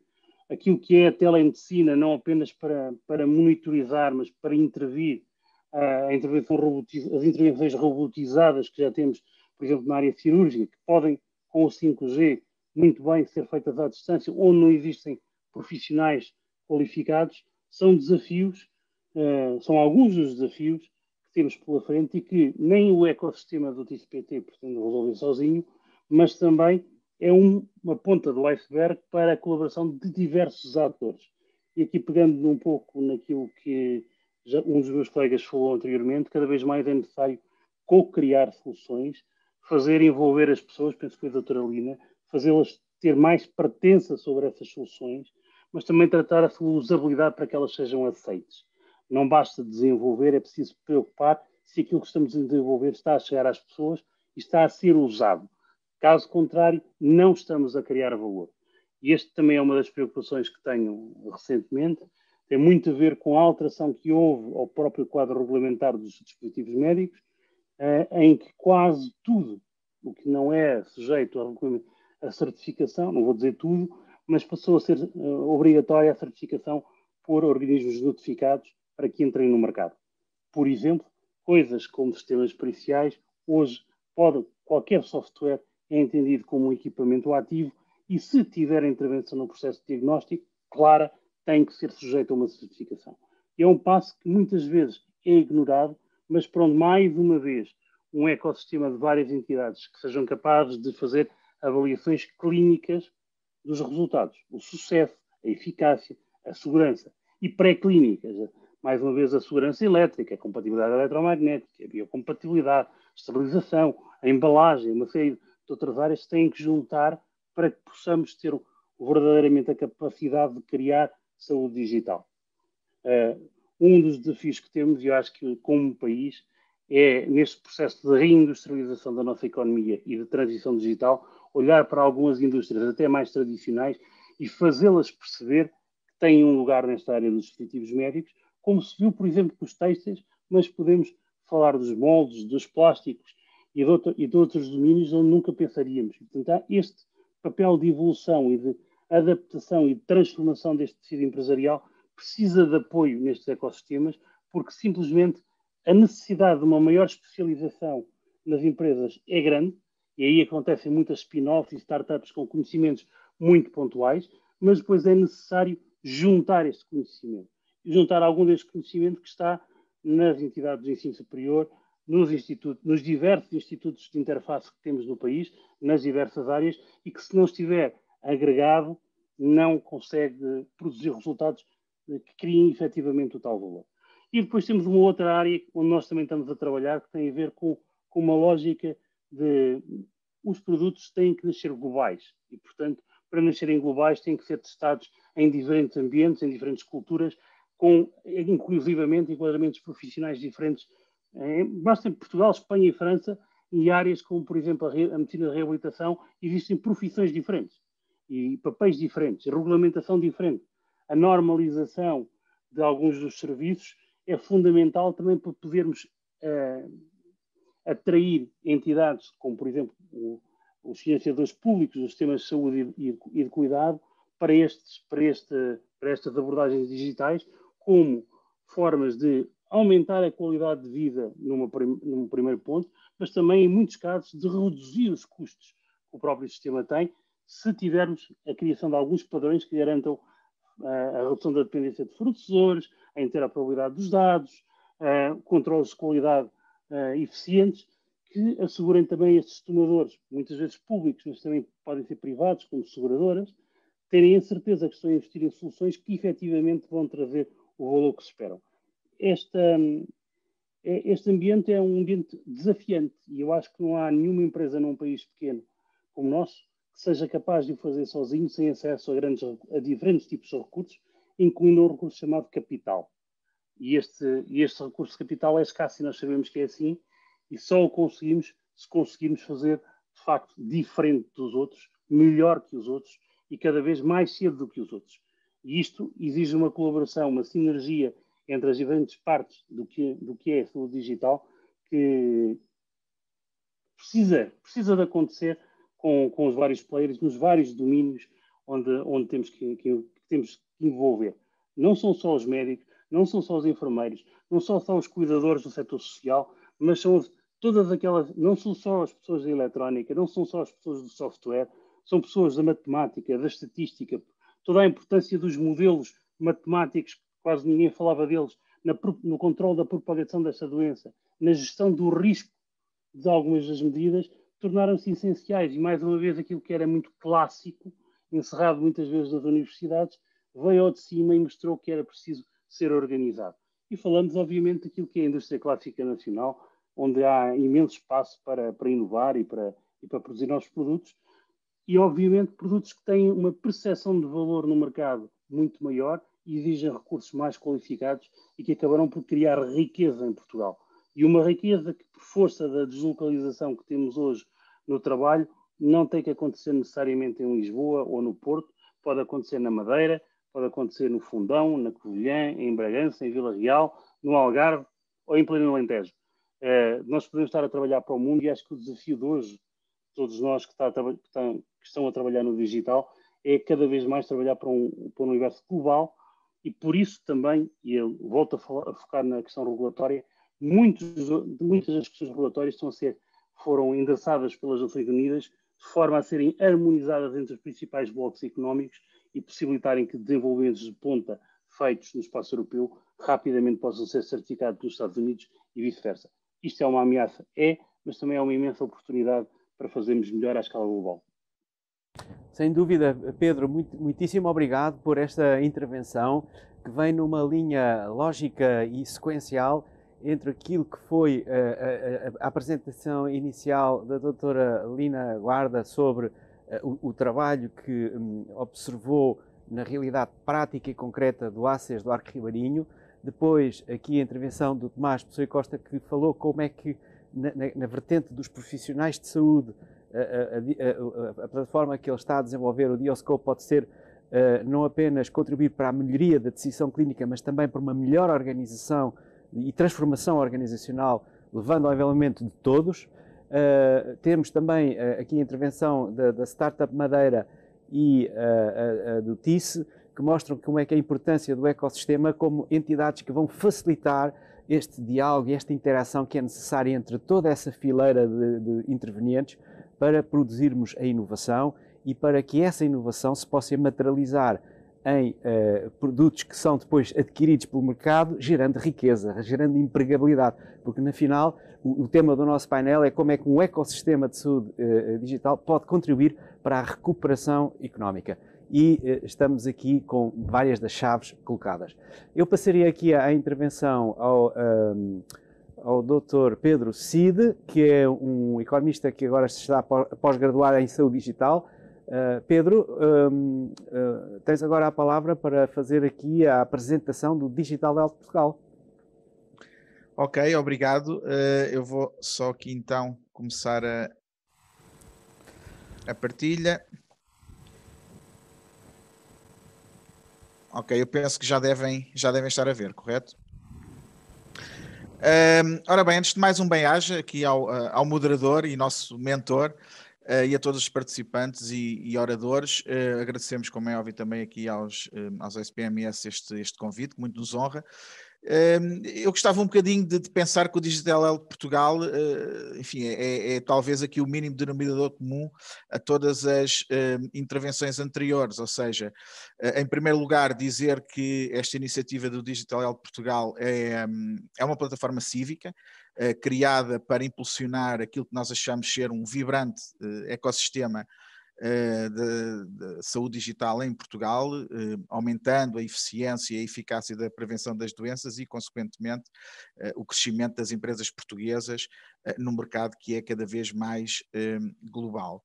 aquilo que é a telemedicina, não apenas para monitorizar, mas para intervir, as intervenções robotizadas que já temos, por exemplo, na área cirúrgica, que podem, com o 5G, muito bem ser feitas à distância, onde não existem profissionais qualificados, são desafios, são alguns dos desafios que temos pela frente e que nem o ecossistema do TICPT pretende resolver sozinho, mas também é uma ponta do iceberg para a colaboração de diversos atores. E aqui, pegando um pouco naquilo que um dos meus colegas falou anteriormente, cada vez mais é necessário co-criar soluções, fazer envolver as pessoas, penso que foi a doutora Lina, fazê-las ter mais pertença sobre essas soluções, mas também tratar a sua usabilidade para que elas sejam aceites. Não basta desenvolver, é preciso preocupar se aquilo que estamos a desenvolver está a chegar às pessoas e está a ser usado. Caso contrário, não estamos a criar valor. E este também é uma das preocupações que tenho recentemente. Tem muito a ver com a alteração que houve ao próprio quadro regulamentar dos dispositivos médicos, em que quase tudo o que não é sujeito à certificação, não vou dizer tudo, mas passou a ser obrigatória a certificação por organismos notificados para que entrem no mercado. Por exemplo, coisas como sistemas periciais, hoje qualquer software é entendido como um equipamento ativo e, se tiver intervenção no processo de diagnóstico, clara, tem que ser sujeito a uma certificação. É um passo que muitas vezes é ignorado, mas para onde, mais uma vez, um ecossistema de várias entidades que sejam capazes de fazer avaliações clínicas dos resultados, o sucesso, a eficácia, a segurança e pré-clínicas, mais uma vez a segurança elétrica, a compatibilidade eletromagnética, a biocompatibilidade, a estabilização, a embalagem, uma série de outras áreas têm que juntar para que possamos ter verdadeiramente a capacidade de criar saúde digital. Um dos desafios que temos, e eu acho que como país, é neste processo de reindustrialização da nossa economia e de transição digital, olhar para algumas indústrias até mais tradicionais e fazê-las perceber que têm um lugar nesta área dos dispositivos médicos, como se viu, por exemplo, com os têxteis, mas podemos falar dos moldes, dos plásticos e de outros domínios onde nunca pensaríamos. Portanto, este papel de evolução e de adaptação e de transformação deste tecido empresarial precisa de apoio nestes ecossistemas, porque simplesmente a necessidade de uma maior especialização nas empresas é grande, e aí acontecem muitas spin-offs e startups com conhecimentos muito pontuais, mas depois é necessário juntar este conhecimento. Juntar algum deste conhecimento que está nas entidades de ensino superior, nos diversos institutos de interface que temos no país, nas diversas áreas, e que, se não estiver agregado, não consegue produzir resultados que criem efetivamente o tal valor. E depois temos uma outra área onde nós também estamos a trabalhar, que tem a ver com uma lógica de os produtos têm que nascer globais e, portanto, para nascerem globais têm que ser testados em diferentes ambientes, em diferentes culturas, com inclusivamente enquadramentos profissionais diferentes. Basta em Portugal, Espanha e França, e áreas como, por exemplo, a medicina de reabilitação, existem profissões diferentes e papéis diferentes, regulamentação diferente. A normalização de alguns dos serviços é fundamental também para podermos atrair entidades como, por exemplo, os financiadores públicos dos sistemas de saúde e de cuidado para estas abordagens digitais como formas de aumentar a qualidade de vida num primeiro ponto, mas também, em muitos casos, de reduzir os custos que o próprio sistema tem, se tivermos a criação de alguns padrões que garantam a redução da dependência de fornecedores, a interoperabilidade dos dados, controles de qualidade eficientes, que assegurem também estes tomadores, muitas vezes públicos, mas também podem ser privados, como seguradoras, terem a certeza que estão a investir em soluções que efetivamente vão trazer o valor que se esperam. Este ambiente é um ambiente desafiante e eu acho que não há nenhuma empresa num país pequeno como o nosso que seja capaz de o fazer sozinho, sem acesso a diferentes tipos de recursos, incluindo um recurso chamado capital. E este recurso de capital é escasso e nós sabemos que é assim, e só o conseguimos se conseguirmos fazer, de facto, diferente dos outros, melhor que os outros e cada vez mais cedo do que os outros. E isto exige uma colaboração, uma sinergia entre as diferentes partes do que é a saúde digital, que precisa de acontecer com os vários players, nos vários domínios onde temos que envolver. Não são só os médicos, não são só os enfermeiros, não são só os cuidadores do setor social, mas são todas aquelas, não são só as pessoas da eletrónica, não são só as pessoas do software, são pessoas da matemática, da estatística, toda a importância dos modelos matemáticos, quase ninguém falava deles, no controle da propagação desta doença, na gestão do risco de algumas das medidas, tornaram-se essenciais. E, mais uma vez, aquilo que era muito clássico, encerrado muitas vezes nas universidades, veio ao de cima e mostrou que era preciso ser organizado. E falamos, obviamente, daquilo que é a indústria clássica nacional, onde há imenso espaço para inovar e para produzir novos produtos, e, obviamente, produtos que têm uma percepção de valor no mercado muito maior e exigem recursos mais qualificados e que acabarão por criar riqueza em Portugal. E uma riqueza que, por força da deslocalização que temos hoje no trabalho, não tem que acontecer necessariamente em Lisboa ou no Porto, pode acontecer na Madeira, pode acontecer no Fundão, na Covilhã, em Bragança, em Vila Real, no Algarve ou em pleno Alentejo. Nós podemos estar a trabalhar para o mundo e acho que o desafio de hoje, todos nós que estão a trabalhar no digital, é cada vez mais trabalhar para um universo global e por isso também, e eu volto a focar na questão regulatória, muitas das questões regulatórias foram endereçadas pelas Nações Unidas de forma a serem harmonizadas entre os principais blocos económicos e possibilitarem que desenvolvimentos de ponta feitos no espaço europeu rapidamente possam ser certificados pelos Estados Unidos e vice-versa. Isto é uma ameaça, mas também é uma imensa oportunidade para fazermos melhor à escala global. Sem dúvida, Pedro, muitíssimo obrigado por esta intervenção que vem numa linha lógica e sequencial entre aquilo que foi a apresentação inicial da doutora Lina Guarda sobre o trabalho que observou na realidade prática e concreta do ACES do Arco Ribeirinho, depois aqui a intervenção do Tomás Pessoa Costa, que falou como é que na vertente dos profissionais de saúde a plataforma que ele está a desenvolver, o Dioscope, pode ser não apenas contribuir para a melhoria da decisão clínica, mas também para uma melhor organização e transformação organizacional, levando ao envolvimento de todos. Temos também aqui a intervenção da Startup Madeira e do TICE, que mostram como é que a importância do ecossistema como entidades que vão facilitar este diálogo e esta interação que é necessária entre toda essa fileira de intervenientes para produzirmos a inovação e para que essa inovação se possa materializar em produtos que são depois adquiridos pelo mercado, gerando riqueza, gerando empregabilidade, porque, na final, o tema do nosso painel é como é que um ecossistema de saúde digital pode contribuir para a recuperação económica. E estamos aqui com várias das chaves colocadas. Eu passaria aqui a intervenção ao Dr. Pedro Cide, que é um economista que agora se está a pós-graduar em saúde digital. Pedro, tens agora a palavra para fazer aqui a apresentação do Digital Health Portugal. Ok, obrigado. Eu vou só aqui então começar a partilha. Ok, eu penso que já devem estar a ver, correto? Ora bem, antes de mais, um bem-aja aqui ao moderador e nosso mentor e a todos os participantes e oradores. Agradecemos, como é óbvio, também aqui aos SPMS este convite, que muito nos honra. Eu gostava um bocadinho de pensar que o Digital Health Portugal, enfim, é talvez aqui o mínimo denominador comum a todas as intervenções anteriores, ou seja, em primeiro lugar, dizer que esta iniciativa do Digital Health Portugal é uma plataforma cívica, criada para impulsionar aquilo que nós achamos ser um vibrante ecossistema de saúde digital em Portugal, aumentando a eficiência e a eficácia da prevenção das doenças e, consequentemente, o crescimento das empresas portuguesas no mercado que é cada vez mais global.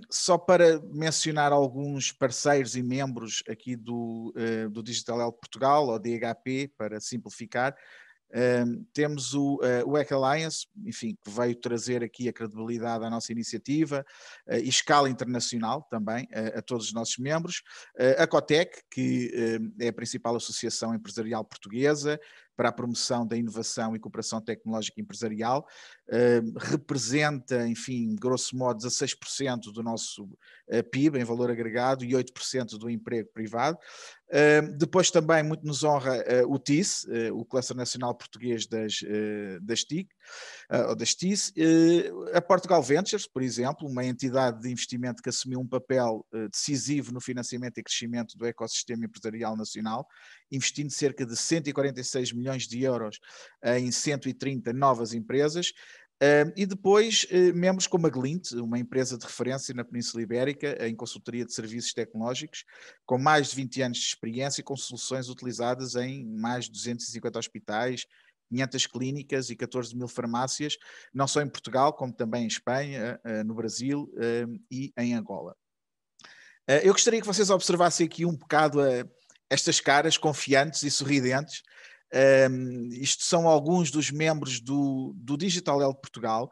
Só para mencionar alguns parceiros e membros aqui do Digital Health Portugal, ou DHP, para simplificar. Temos o EC Alliance, enfim, que veio trazer aqui a credibilidade à nossa iniciativa e escala internacional também a todos os nossos membros. A COTEC, que é a principal associação empresarial portuguesa para a promoção da inovação e cooperação tecnológica empresarial, representa, enfim, grosso modo, 16% do nosso PIB em valor agregado e 8% do emprego privado. Depois também muito nos honra o TIS, o Cluster Nacional Português das TIC, ou das TIS, a Portugal Ventures, por exemplo, uma entidade de investimento que assumiu um papel decisivo no financiamento e crescimento do ecossistema empresarial nacional, investindo cerca de 146 milhões de euros em 130 novas empresas. E depois membros como a Glint, uma empresa de referência na Península Ibérica em consultoria de serviços tecnológicos, com mais de 20 anos de experiência e com soluções utilizadas em mais de 250 hospitais, 500 clínicas e 14 mil farmácias, não só em Portugal, como também em Espanha, no Brasil e em Angola. Eu gostaria que vocês observassem aqui um bocado estas caras confiantes e sorridentes. Isto são alguns dos membros do Digital Health Portugal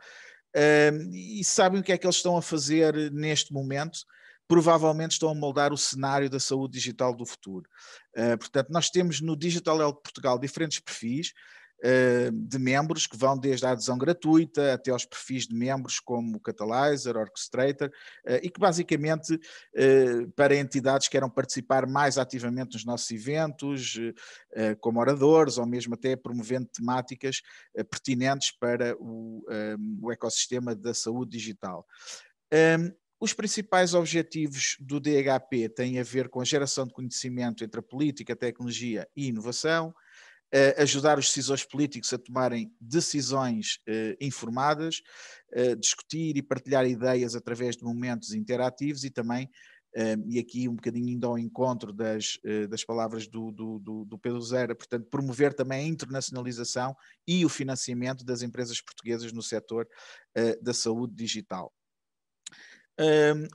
e sabem o que é que eles estão a fazer neste momento? Provavelmente estão a moldar o cenário da saúde digital do futuro. Portanto, nós temos no Digital Health Portugal diferentes perfis de membros que vão desde a adesão gratuita até aos perfis de membros como o Catalyzer, Orchestrator e que basicamente para entidades que queiram participar mais ativamente nos nossos eventos, como oradores ou mesmo até promovendo temáticas pertinentes para o ecossistema da saúde digital. Os principais objetivos do DHP têm a ver com a geração de conhecimento entre a política, a tecnologia e inovação, ajudar os decisores políticos a tomarem decisões informadas, discutir e partilhar ideias através de momentos interativos e também, e aqui um bocadinho indo ao encontro das palavras do Pedro Zera, portanto, promover também a internacionalização e o financiamento das empresas portuguesas no setor da saúde digital.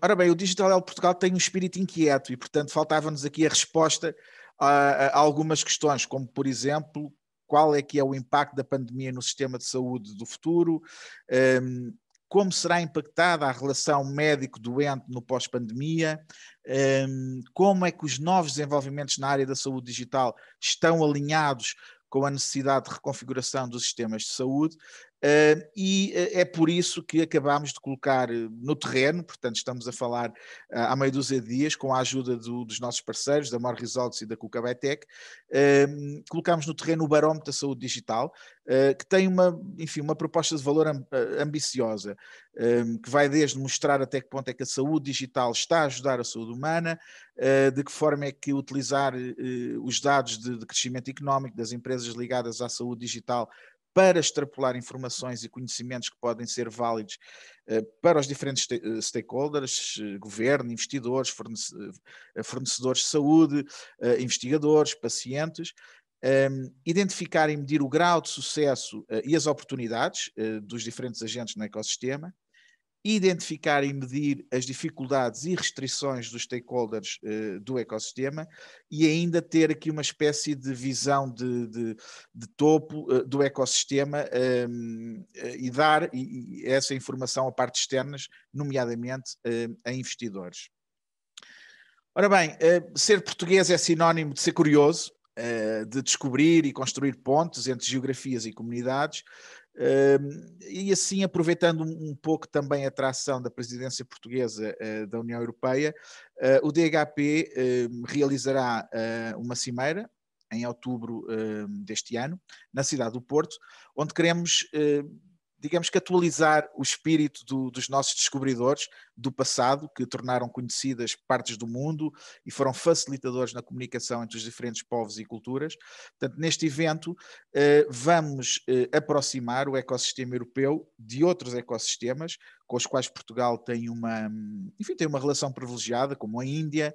Ora bem, o Digital Health Portugal tem um espírito inquieto e, portanto, faltava-nos aqui a resposta a algumas questões, como, por exemplo, qual é que é o impacto da pandemia no sistema de saúde do futuro, como será impactada a relação médico-doente no pós-pandemia, como é que os novos desenvolvimentos na área da saúde digital estão alinhados com a necessidade de reconfiguração dos sistemas de saúde E é por isso que acabámos de colocar no terreno, portanto estamos a falar há meia dúzia de dias, com a ajuda dos nossos parceiros, da More Results e da Cuca Bytech, colocámos no terreno o barómetro da saúde digital, que tem uma proposta de valor ambiciosa, que vai desde mostrar até que ponto é que a saúde digital está a ajudar a saúde humana, de que forma é que utilizar os dados de crescimento económico das empresas ligadas à saúde digital para extrapolar informações e conhecimentos que podem ser válidos para os diferentes stakeholders, governo, investidores, fornecedores de saúde, investigadores, pacientes, identificar e medir o grau de sucesso e as oportunidades dos diferentes agentes no ecossistema, identificar e medir as dificuldades e restrições dos stakeholders do ecossistema e ainda ter aqui uma espécie de visão de topo do ecossistema e dar essa informação a partes externas, nomeadamente a investidores. Ora bem, ser português é sinónimo de ser curioso, de descobrir e construir pontes entre geografias e comunidades, e assim, aproveitando um pouco também a atração da presidência portuguesa da União Europeia, o DHP realizará uma cimeira em outubro deste ano, na cidade do Porto, onde queremos, digamos que, atualizar o espírito dos nossos descobridores do passado, que tornaram conhecidas partes do mundo e foram facilitadores na comunicação entre os diferentes povos e culturas. Portanto, neste evento vamos aproximar o ecossistema europeu de outros ecossistemas com os quais Portugal tem uma relação privilegiada, como a Índia,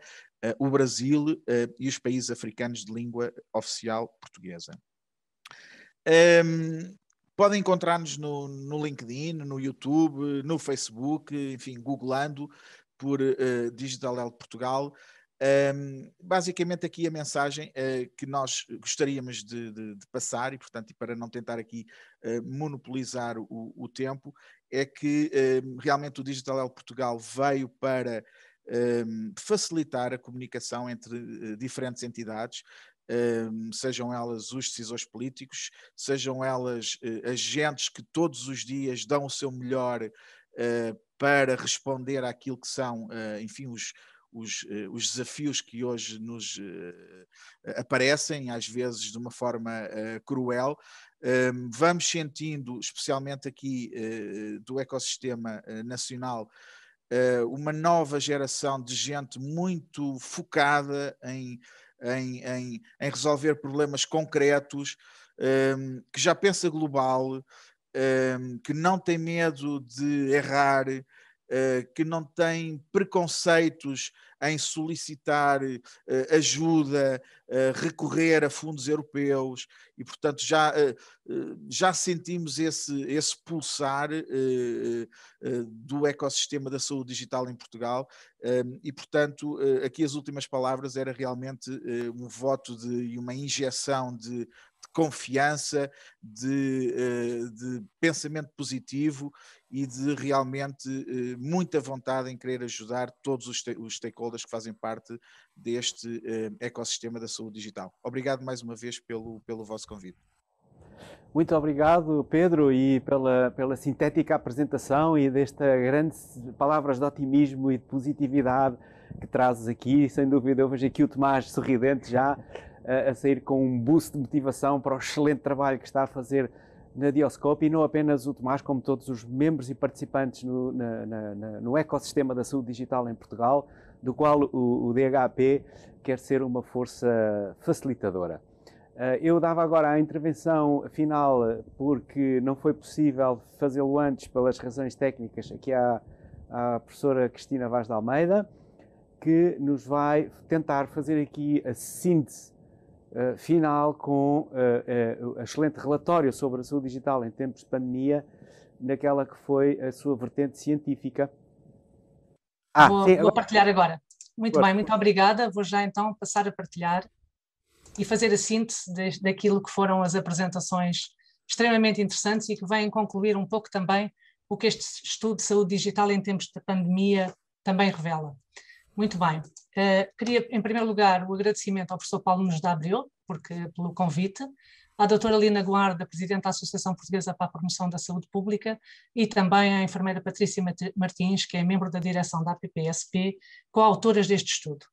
o Brasil e os países africanos de língua oficial portuguesa. Podem encontrar-nos no LinkedIn, no YouTube, no Facebook, enfim, googlando por Digital Health Portugal. Basicamente aqui a mensagem que nós gostaríamos de passar, e portanto, para não tentar aqui monopolizar o tempo, é que realmente o Digital Health Portugal veio para facilitar a comunicação entre diferentes entidades, sejam elas os decisores políticos, sejam elas agentes que todos os dias dão o seu melhor para responder àquilo que são, enfim, os desafios que hoje nos aparecem, às vezes de uma forma cruel. Vamos sentindo, especialmente aqui do ecossistema nacional, uma nova geração de gente muito focada em resolver problemas concretos, que já pensa global, que não tem medo de errar, que não tem preconceitos em solicitar ajuda, recorrer a fundos europeus, e portanto já sentimos esse pulsar do ecossistema da saúde digital em Portugal, e portanto aqui as últimas palavras era realmente um voto e uma injeção de confiança, de pensamento positivo e de realmente muita vontade em querer ajudar todos os stakeholders que fazem parte deste ecossistema da saúde digital. Obrigado mais uma vez pelo vosso convite. Muito obrigado, Pedro, e pela sintética apresentação e desta grande palavras de otimismo e de positividade que trazes aqui. Sem dúvida, eu vejo aqui o Tomás sorridente já, a sair com um boost de motivação para o excelente trabalho que está a fazer na Dioscope, e não apenas o Tomás, como todos os membros e participantes no ecossistema da saúde digital em Portugal, do qual o DHP quer ser uma força facilitadora. Eu dava agora a intervenção final porque não foi possível fazê-lo antes pelas razões técnicas aqui à professora Cristina Vaz de Almeida, que nos vai tentar fazer aqui a síntese final com o excelente relatório sobre a saúde digital em tempos de pandemia, naquela que foi a sua vertente científica. Vou partilhar agora. Muito bem, muito obrigada. Vou já então passar a partilhar e fazer a síntese daquilo que foram as apresentações extremamente interessantes e que vêm concluir um pouco também o que este estudo de saúde digital em tempos de pandemia também revela. Muito bem. Queria, em primeiro lugar, o agradecimento ao professor Paulo Nunes de Abreu pelo convite, à doutora Lina Guarda, Presidente da Associação Portuguesa para a Promoção da Saúde Pública, e também à enfermeira Patrícia Martins, que é membro da direção da APPSP, coautoras deste estudo.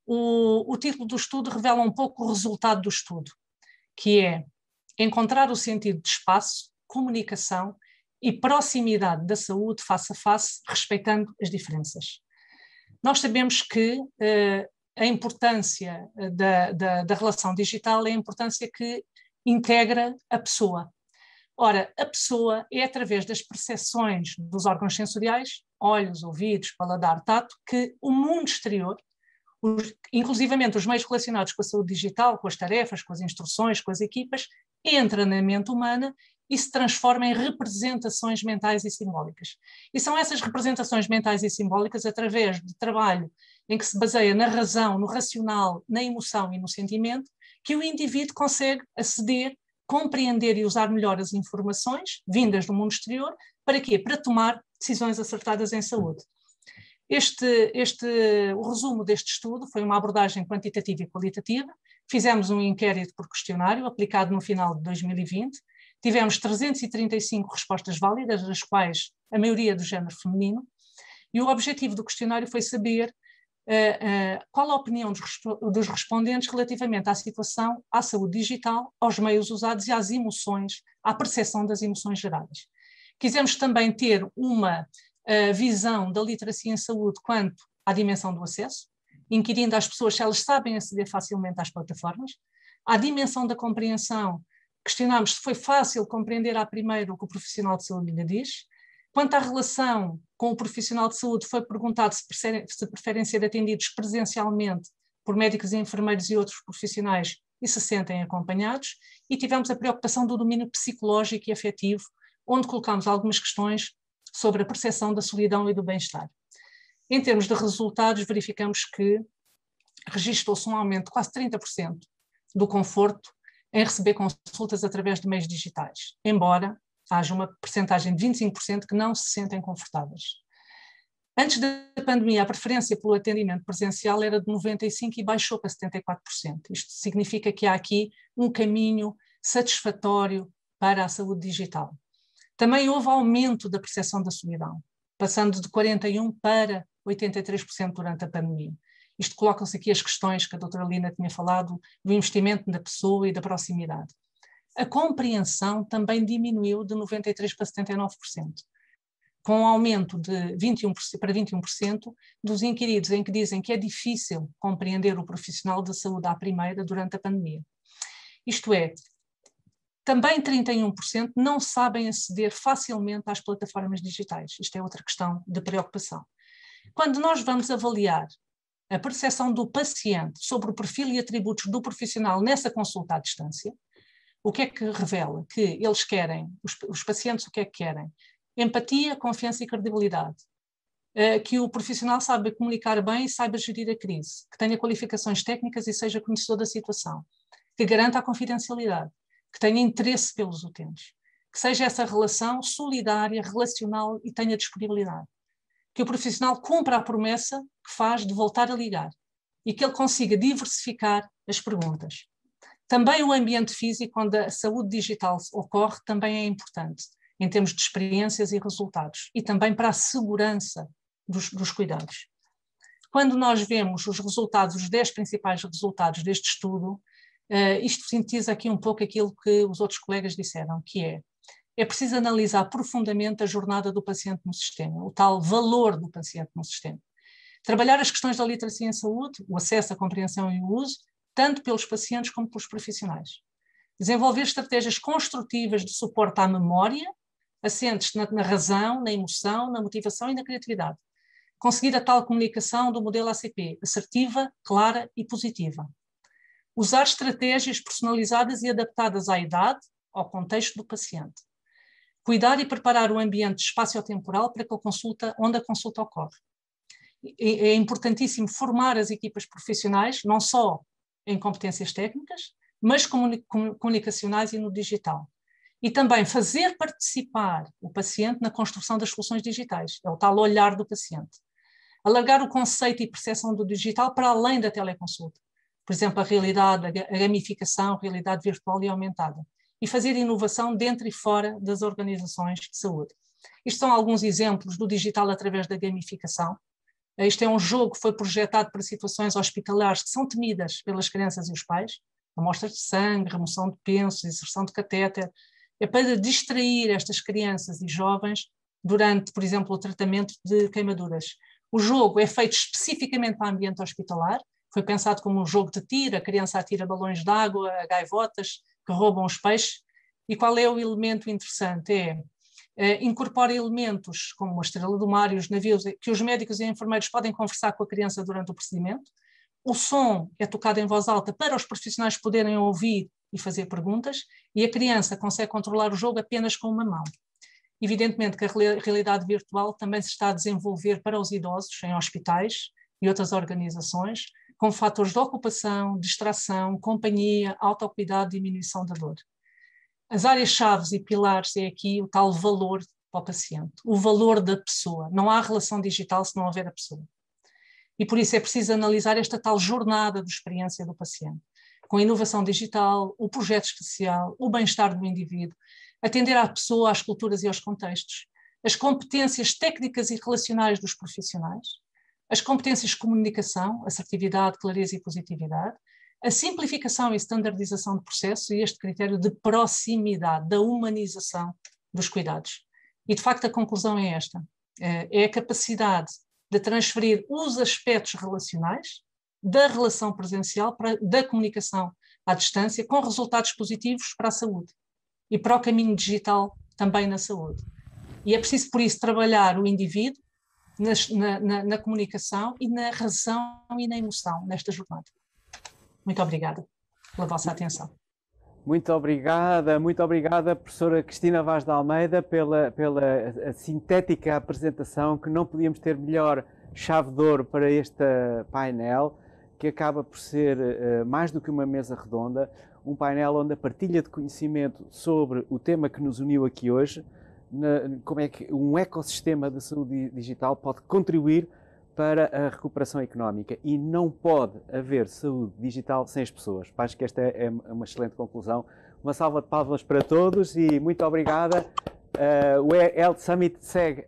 O título do estudo revela um pouco o resultado do estudo, que é encontrar o sentido de espaço, comunicação e proximidade da saúde face a face, respeitando as diferenças. Nós sabemos que a importância da relação digital é a importância que integra a pessoa. Ora, a pessoa é através das percepções dos órgãos sensoriais, olhos, ouvidos, paladar, tato, que o mundo exterior, inclusivamente os meios relacionados com a saúde digital, com as tarefas, com as instruções, com as equipas, entra na mente humana e se transforma em representações mentais e simbólicas. E são essas representações mentais e simbólicas, através de trabalho em que se baseia na razão, no racional, na emoção e no sentimento, que o indivíduo consegue aceder, compreender e usar melhor as informações vindas do mundo exterior. Para quê? Para tomar decisões acertadas em saúde. O resumo deste estudo foi uma abordagem quantitativa e qualitativa. Fizemos um inquérito por questionário, aplicado no final de 2020. Tivemos 335 respostas válidas, das quais a maioria do género feminino, e o objetivo do questionário foi saber qual a opinião dos respondentes relativamente à situação, à saúde digital, aos meios usados e às emoções, à percepção das emoções geradas. Quisemos também ter uma visão da literacia em saúde quanto à dimensão do acesso, inquirindo às pessoas se elas sabem aceder facilmente às plataformas, à dimensão da compreensão. Questionámos se foi fácil compreender à primeira o que o profissional de saúde lhe diz. Quanto à relação com o profissional de saúde, foi perguntado se preferem ser atendidos presencialmente por médicos e enfermeiros e outros profissionais e se sentem acompanhados. E tivemos a preocupação do domínio psicológico e afetivo, onde colocámos algumas questões sobre a percepção da solidão e do bem-estar. Em termos de resultados, verificamos que registrou-se um aumento de quase 30% do conforto em receber consultas através de meios digitais, embora haja uma percentagem de 25% que não se sentem confortáveis. Antes da pandemia, a preferência pelo atendimento presencial era de 95% e baixou para 74%. Isto significa que há aqui um caminho satisfatório para a saúde digital. Também houve aumento da percepção da solidão, passando de 41% para 83% durante a pandemia. Isto coloca-se aqui as questões que a doutora Lina tinha falado, do investimento na pessoa e da proximidade. A compreensão também diminuiu de 93% para 79%, com um aumento de 21% para 21% dos inquiridos em que dizem que é difícil compreender o profissional da saúde à primeira durante a pandemia. Isto é, também 31% não sabem aceder facilmente às plataformas digitais. Isto é outra questão de preocupação. Quando nós vamos avaliar a percepção do paciente sobre o perfil e atributos do profissional nessa consulta à distância, o que é que revela? Que eles querem, os pacientes o que é que querem? Empatia, confiança e credibilidade. Que o profissional saiba comunicar bem e saiba gerir a crise, que tenha qualificações técnicas e seja conhecedor da situação, que garanta a confidencialidade, que tenha interesse pelos utentes, que seja essa relação solidária, relacional e tenha disponibilidade. Que o profissional cumpra a promessa que faz de voltar a ligar e que ele consiga diversificar as perguntas. Também o ambiente físico, onde a saúde digital ocorre, também é importante, em termos de experiências e resultados, e também para a segurança dos cuidados. Quando nós vemos os resultados, os 10 principais resultados deste estudo, isto sintetiza aqui um pouco aquilo que os outros colegas disseram, que é preciso analisar profundamente a jornada do paciente no sistema, o tal valor do paciente no sistema. Trabalhar as questões da literacia em saúde, o acesso, a compreensão e o uso, tanto pelos pacientes como pelos profissionais. Desenvolver estratégias construtivas de suporte à memória, assentes na razão, na emoção, na motivação e na criatividade. Conseguir a tal comunicação do modelo ACP, assertiva, clara e positiva. Usar estratégias personalizadas e adaptadas à idade, ao contexto do paciente. Cuidar e preparar o ambiente espaço-temporal para que onde a consulta ocorre. É importantíssimo formar as equipas profissionais, não só em competências técnicas, mas comunicacionais e no digital. E também fazer participar o paciente na construção das soluções digitais, é o tal olhar do paciente. Alargar o conceito e percepção do digital para além da teleconsulta. por exemplo, a realidade, a gamificação, a realidade virtual e aumentada, e fazer inovação dentro e fora das organizações de saúde. Isto são alguns exemplos do digital através da gamificação. Isto é um jogo que foi projetado para situações hospitalares que são temidas pelas crianças e os pais, amostras de sangue, remoção de pensos, inserção de catéter, é para distrair estas crianças e jovens durante, por exemplo, o tratamento de queimaduras. O jogo é feito especificamente para o ambiente hospitalar, foi pensado como um jogo de tiro, a criança atira balões de água, gaivotas que roubam os peixes. E qual é o elemento interessante? Incorpora elementos como a estrela do mar e os navios, que os médicos e enfermeiros podem conversar com a criança durante o procedimento. O som é tocado em voz alta para os profissionais poderem ouvir e fazer perguntas, e a criança consegue controlar o jogo apenas com uma mão. Evidentemente que a realidade virtual também se está a desenvolver para os idosos em hospitais e outras organizações, com fatores de ocupação, distração, companhia, autocuidado e diminuição da dor. As áreas-chave e pilares é aqui o tal valor para o paciente, o valor da pessoa. Não há relação digital se não houver a pessoa. E por isso é preciso analisar esta tal jornada de experiência do paciente, com a inovação digital, o projeto especial, o bem-estar do indivíduo, atender à pessoa, às culturas e aos contextos, as competências técnicas e relacionais dos profissionais, as competências de comunicação, assertividade, clareza e positividade, a simplificação e standardização de processos e este critério de proximidade, da humanização dos cuidados. E, de facto, a conclusão é esta. É a capacidade de transferir os aspectos relacionais da relação presencial, da comunicação à distância, com resultados positivos para a saúde e para o caminho digital também na saúde. E é preciso, por isso, trabalhar o indivíduo na comunicação e na razão e na emoção nesta jornada. Muito obrigada pela vossa atenção. Muito obrigada, professora Cristina Vaz de Almeida, pela sintética apresentação, que não podíamos ter melhor chave de ouro para este painel, que acaba por ser mais do que uma mesa redonda, um painel onde a partilha de conhecimento sobre o tema que nos uniu aqui hoje, como é que um ecossistema de saúde digital pode contribuir para a recuperação económica, e não pode haver saúde digital sem as pessoas. Acho que esta é uma excelente conclusão. Uma salva de palmas para todos e muito obrigada. O Health Summit segue.